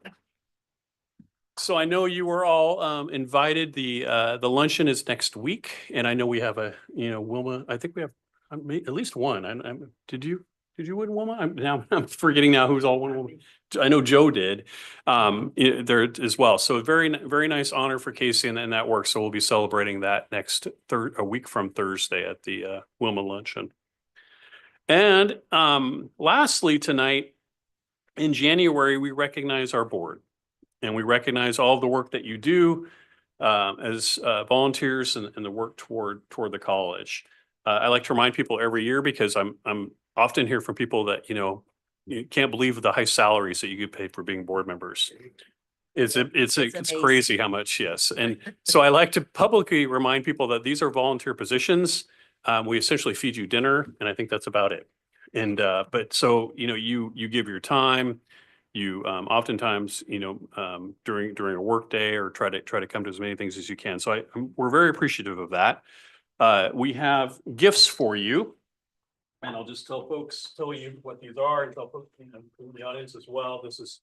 So I know you were all invited. The luncheon is next week, and I know we have a Wilma. I think we have at least one. Did you win Wilma? I'm forgetting now who's all won Wilma. I know Joe did there as well. So very nice honor for Casey and that work. So we'll be celebrating that a week from Thursday at the Wilma luncheon. And lastly, tonight in January, we recognize our board, and we recognize all the work that you do as volunteers and the work toward the college. I like to remind people every year, because I'm often hear from people that you can't believe the high salaries that you get paid for being board members. It's crazy how much, yes. And so I like to publicly remind people that these are volunteer positions. We essentially feed you dinner, and I think that's about it. And but so you give your time. You oftentimes during a work day, or try to come to as many things as you can. So we're very appreciative of that. We have gifts for you. And I'll just tell you what these are and tell folks in the audience as well. This is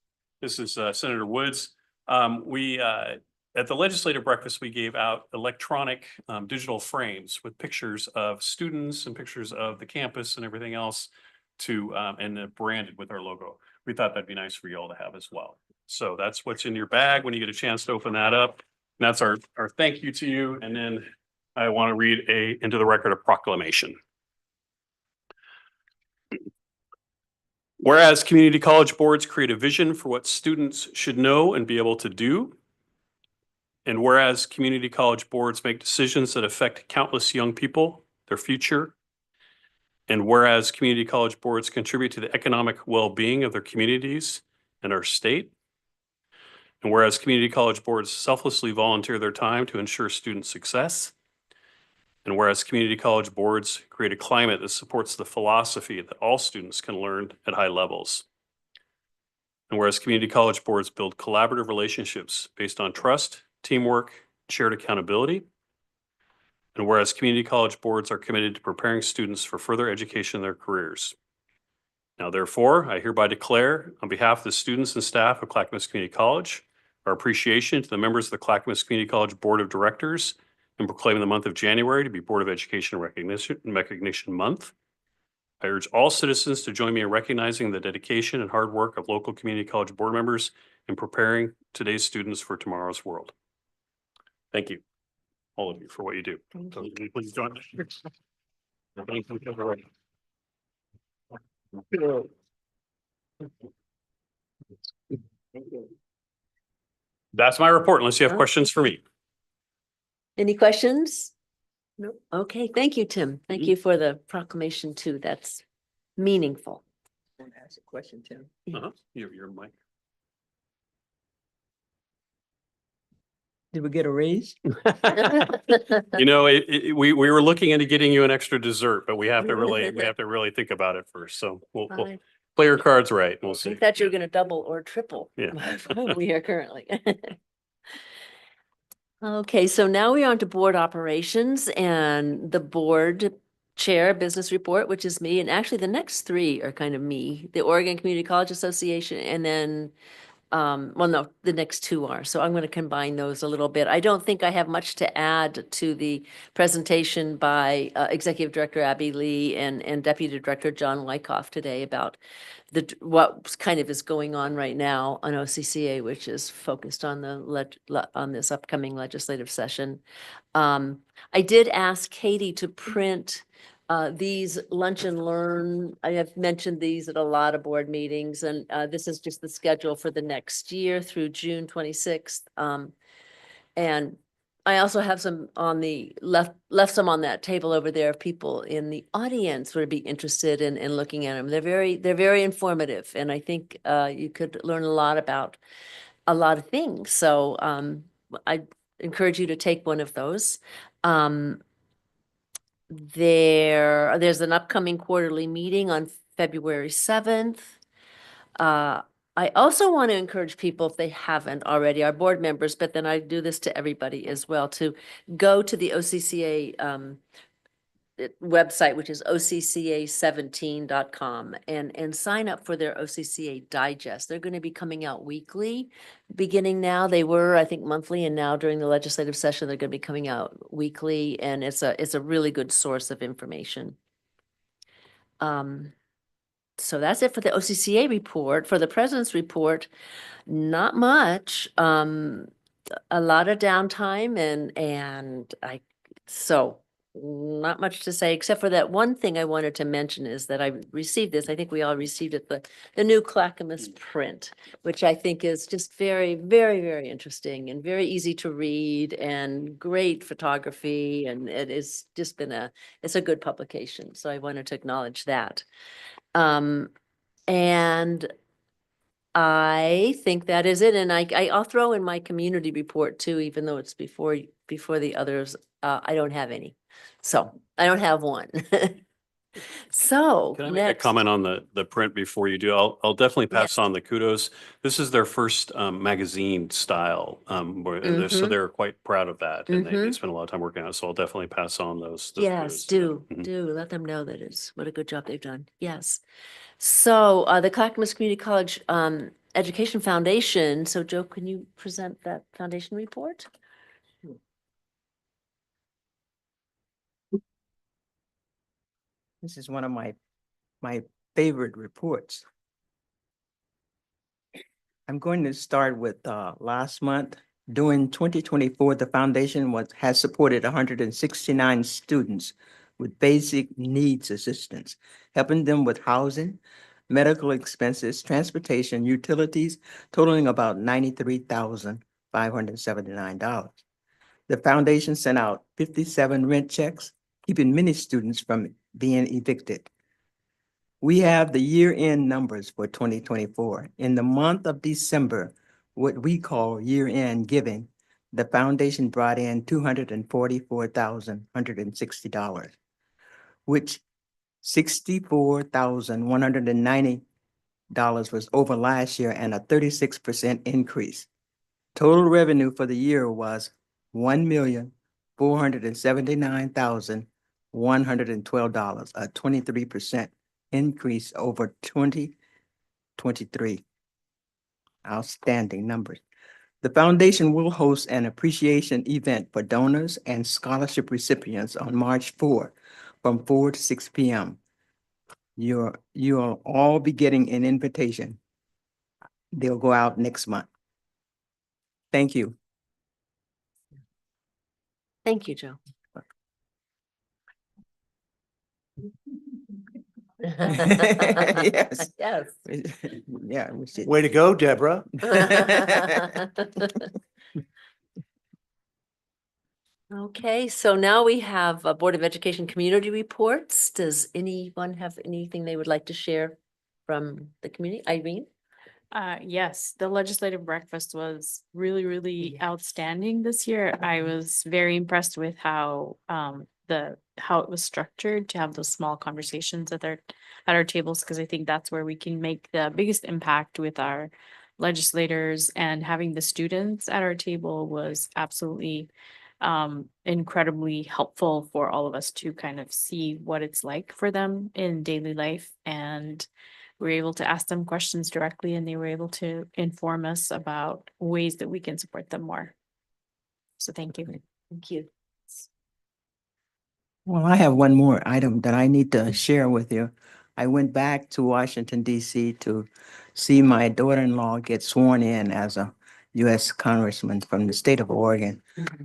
Senator Woods. We at the legislative breakfast, we gave out electronic digital frames with pictures of students and pictures of the campus and everything else to and branded with our logo. We thought that'd be nice for you all to have as well. So that's what's in your bag when you get a chance to open that up. And that's our thank you to you. And then I want to read into the record a proclamation. Whereas community college boards create a vision for what students should know and be able to do. And whereas community college boards make decisions that affect countless young people, their future. And whereas community college boards contribute to the economic well-being of their communities and our state. And whereas community college boards selflessly volunteer their time to ensure student success. And whereas community college boards create a climate that supports the philosophy that all students can learn at high levels. And whereas community college boards build collaborative relationships based on trust, teamwork, shared accountability. And whereas community college boards are committed to preparing students for further education in their careers. Now, therefore, I hereby declare on behalf of the students and staff of Clackamas Community College, our appreciation to the members of the Clackamas Community College Board of Directors and proclaiming the month of January to be Board of Education Recognition Month. I urge all citizens to join me in recognizing the dedication and hard work of local community college board members in preparing today's students for tomorrow's world. Thank you, all of you, for what you do. So please join me. Thank you. That's my report, unless you have questions for me. Any questions? No. Okay, thank you, Tim. Thank you for the proclamation too. That's meaningful. I want to ask a question, Tim. Your mic. Did we get a raise? You know, we were looking into getting you an extra dessert, but we have to really think about it first. So we'll play your cards right. We'll I see. thought you were going to double or triple. Yeah. We are currently. Okay, so now we're on to board operations and the board chair business report, which is me. And actually the next three are kind of me, the Oregon Community College Association, and then well, no, the next two are. So I'm going to combine those a little bit. I don't think I have much to add to the presentation by Executive Director Abby Lee and Deputy Director John Wyckoff today about what kind of is going on right now on OCCA, which is focused on on this upcoming legislative session. I did ask Katie to print these lunch and learn. I have mentioned these at a lot of board meetings, and this is just the schedule for the next year through June 26th. And I also have some on the left some on that table over there. If people in the audience would be interested in looking at them, they're very informative, and I think you could learn a lot about a lot of things. So I encourage you to take one of those. There's an upcoming quarterly meeting on February 7th. I also want to encourage people, if they haven't already, our board members, but then I do this to everybody as well, to go to the OCCA website, which is OCCA17.com, and sign up for their OCCA digest. They're going to be coming out weekly. Beginning now, they were, I think, monthly, and now during the legislative session, they're going to be coming out weekly, and it's a really good source of information. So that's it for the OCCA report. For the president's report, not much. A lot of downtime and so not much to say, except for that one thing I wanted to mention is that I received this. I think we all received it, the new Clackamas print, which I think is just very, very, very interesting and very easy to read and great photography. And it is just it's a good publication. So I wanted to acknowledge that. And I think that is it. And I'll throw in my community report too, even though it's before the others. I don't have any. So I don't have one. So Can I make a next, comment on the print before you do? I'll definitely pass Yes. on the kudos. This is their first magazine style, so Mhm. they're quite proud of that, and they Mhm. spent a lot of time working on it. So I'll definitely pass on those yes, kudos to them. do, Mhm. do let them know that it's what a good job they've done. Yes. So the Clackamas Community College Education Foundation. So Joe, can you present that foundation report? This is one of my favorite reports. I'm going to start with last month. During 2024, the foundation has supported 169 students with basic needs assistance, helping them with housing, medical expenses, transportation, utilities, totaling about $93,579. The foundation sent out 57 rent checks, keeping many students from being evicted. We have the year-end numbers for 2024. In the month of December, what we call year-end giving, the foundation brought in $244,160, which $64,190 was over last year and a 36% increase. Total revenue for the year was $1,479,112, a 23% increase over 2023. Outstanding numbers. The foundation will host an appreciation event for donors and scholarship recipients on March 4 from 4 to 6 p.m. You'll all be getting an invitation. They'll go out next month. Thank you. Thank you, Joe. Yes. Yes. Yeah. We should. Way to go, Deborah. Okay, so now we have a Board of Education community reports. Does anyone have anything they would like to share from the community? Irene? Yes, the legislative breakfast was really, really outstanding this year. I was very impressed with how how it was structured to have those small conversations at our tables, because I think that's where we can make the biggest impact with our legislators, and having the students at our table was absolutely incredibly helpful for all of us to kind of see what it's like for them in daily life. And we were able to ask them questions directly, and they were able to inform us about ways that we can support them more. So thank you. Thank you. Well, I have one more item that I need to share with you. I went back to Washington, D.C. to see my daughter-in-law get sworn in as a U.S. congressman from the state of Oregon.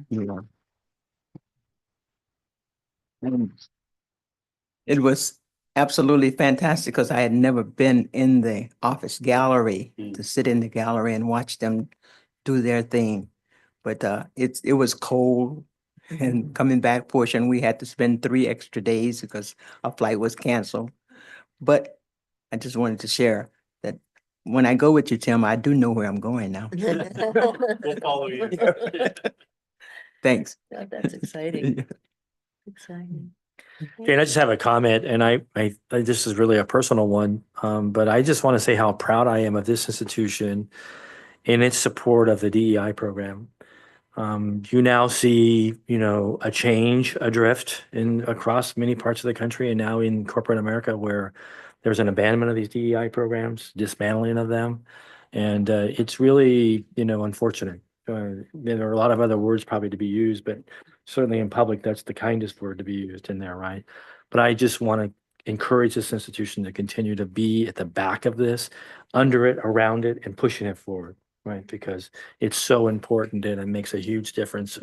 You know. And it was absolutely fantastic because I had never been in the office gallery to sit in the gallery and watch them do their thing. But it was cold, and coming back portion, we had to spend 3 extra days because our flight was canceled. But I just wanted to share that when I go with you, Tim, I do know where I'm going now. We'll follow you. Thanks. Yeah, that's exciting. Exciting. Jane, I just have a comment, and I this is really a personal one, but I just want to say how proud I am of this institution in its support of the DEI program. You now see, a change adrift across many parts of the country, and now in corporate America, where there's an abandonment of these DEI programs, dismantling of them, and it's really, unfortunate. There are a lot of other words probably to be used, but certainly in public, that's the kindest word to be used in there, right? But I just want to encourage this institution to continue to be at the back of this, under it, around it, and pushing it forward, right? Because it's so important and it makes a huge difference.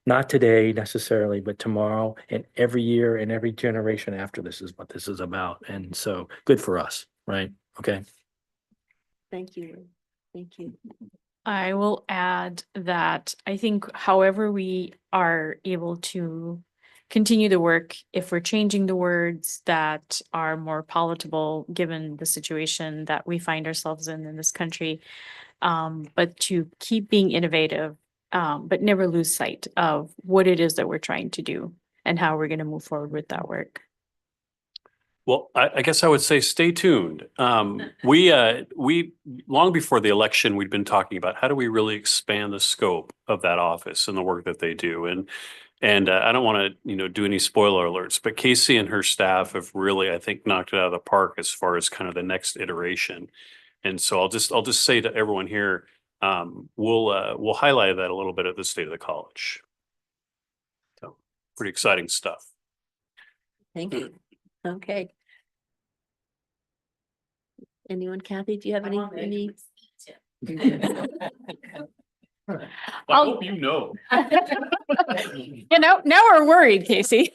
Not today necessarily, but tomorrow and every year and every generation after this is what this is about. And so good for us, right? Okay. Thank you. Thank you. I will add that I think however we are able to continue the work, if we're changing the words that are more palatable, given the situation that we find ourselves in this country, but to keep being innovative, but never lose sight of what it is that we're trying to do and how we're going to move forward with that work. Well, I guess I would say stay tuned. We long before the election, we'd been talking about how do we really expand the scope of that office and the work that they do. And I don't want to, do any spoiler alerts, but Casey and her staff have really, I think, knocked it out of the park as far as kind of the next iteration. And so I'll just say to everyone here, we'll highlight that a little bit at the State of the College. So pretty exciting stuff. Thank you. Okay. Anyone, Kathy, do you have any? I hope you know. Now we're worried, Casey.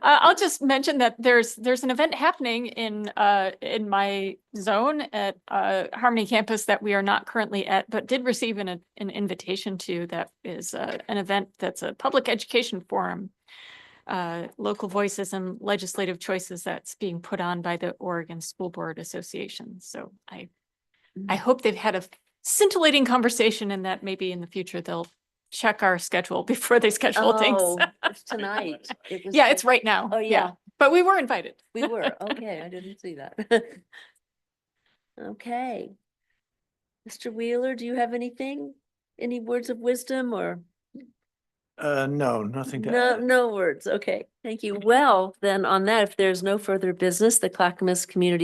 I'll just mention that there's an event happening in my zone at Harmony Campus that we are not currently at, but did receive an invitation to. That is an event that's a public education forum, local voices and legislative choices that's being put on by the Oregon School Board Association. So I hope they've had a scintillating conversation and that maybe in the future they'll check our schedule before they schedule things. It's tonight. Yeah, it's right now. Oh, yeah. But we were invited. We were. Okay, I didn't see that. Okay. Mr. Wheeler, do you have anything? Any words of wisdom or? No, nothing to add. No words. Okay, thank you. Well, then on that, if there's no further business, the Clackamas Community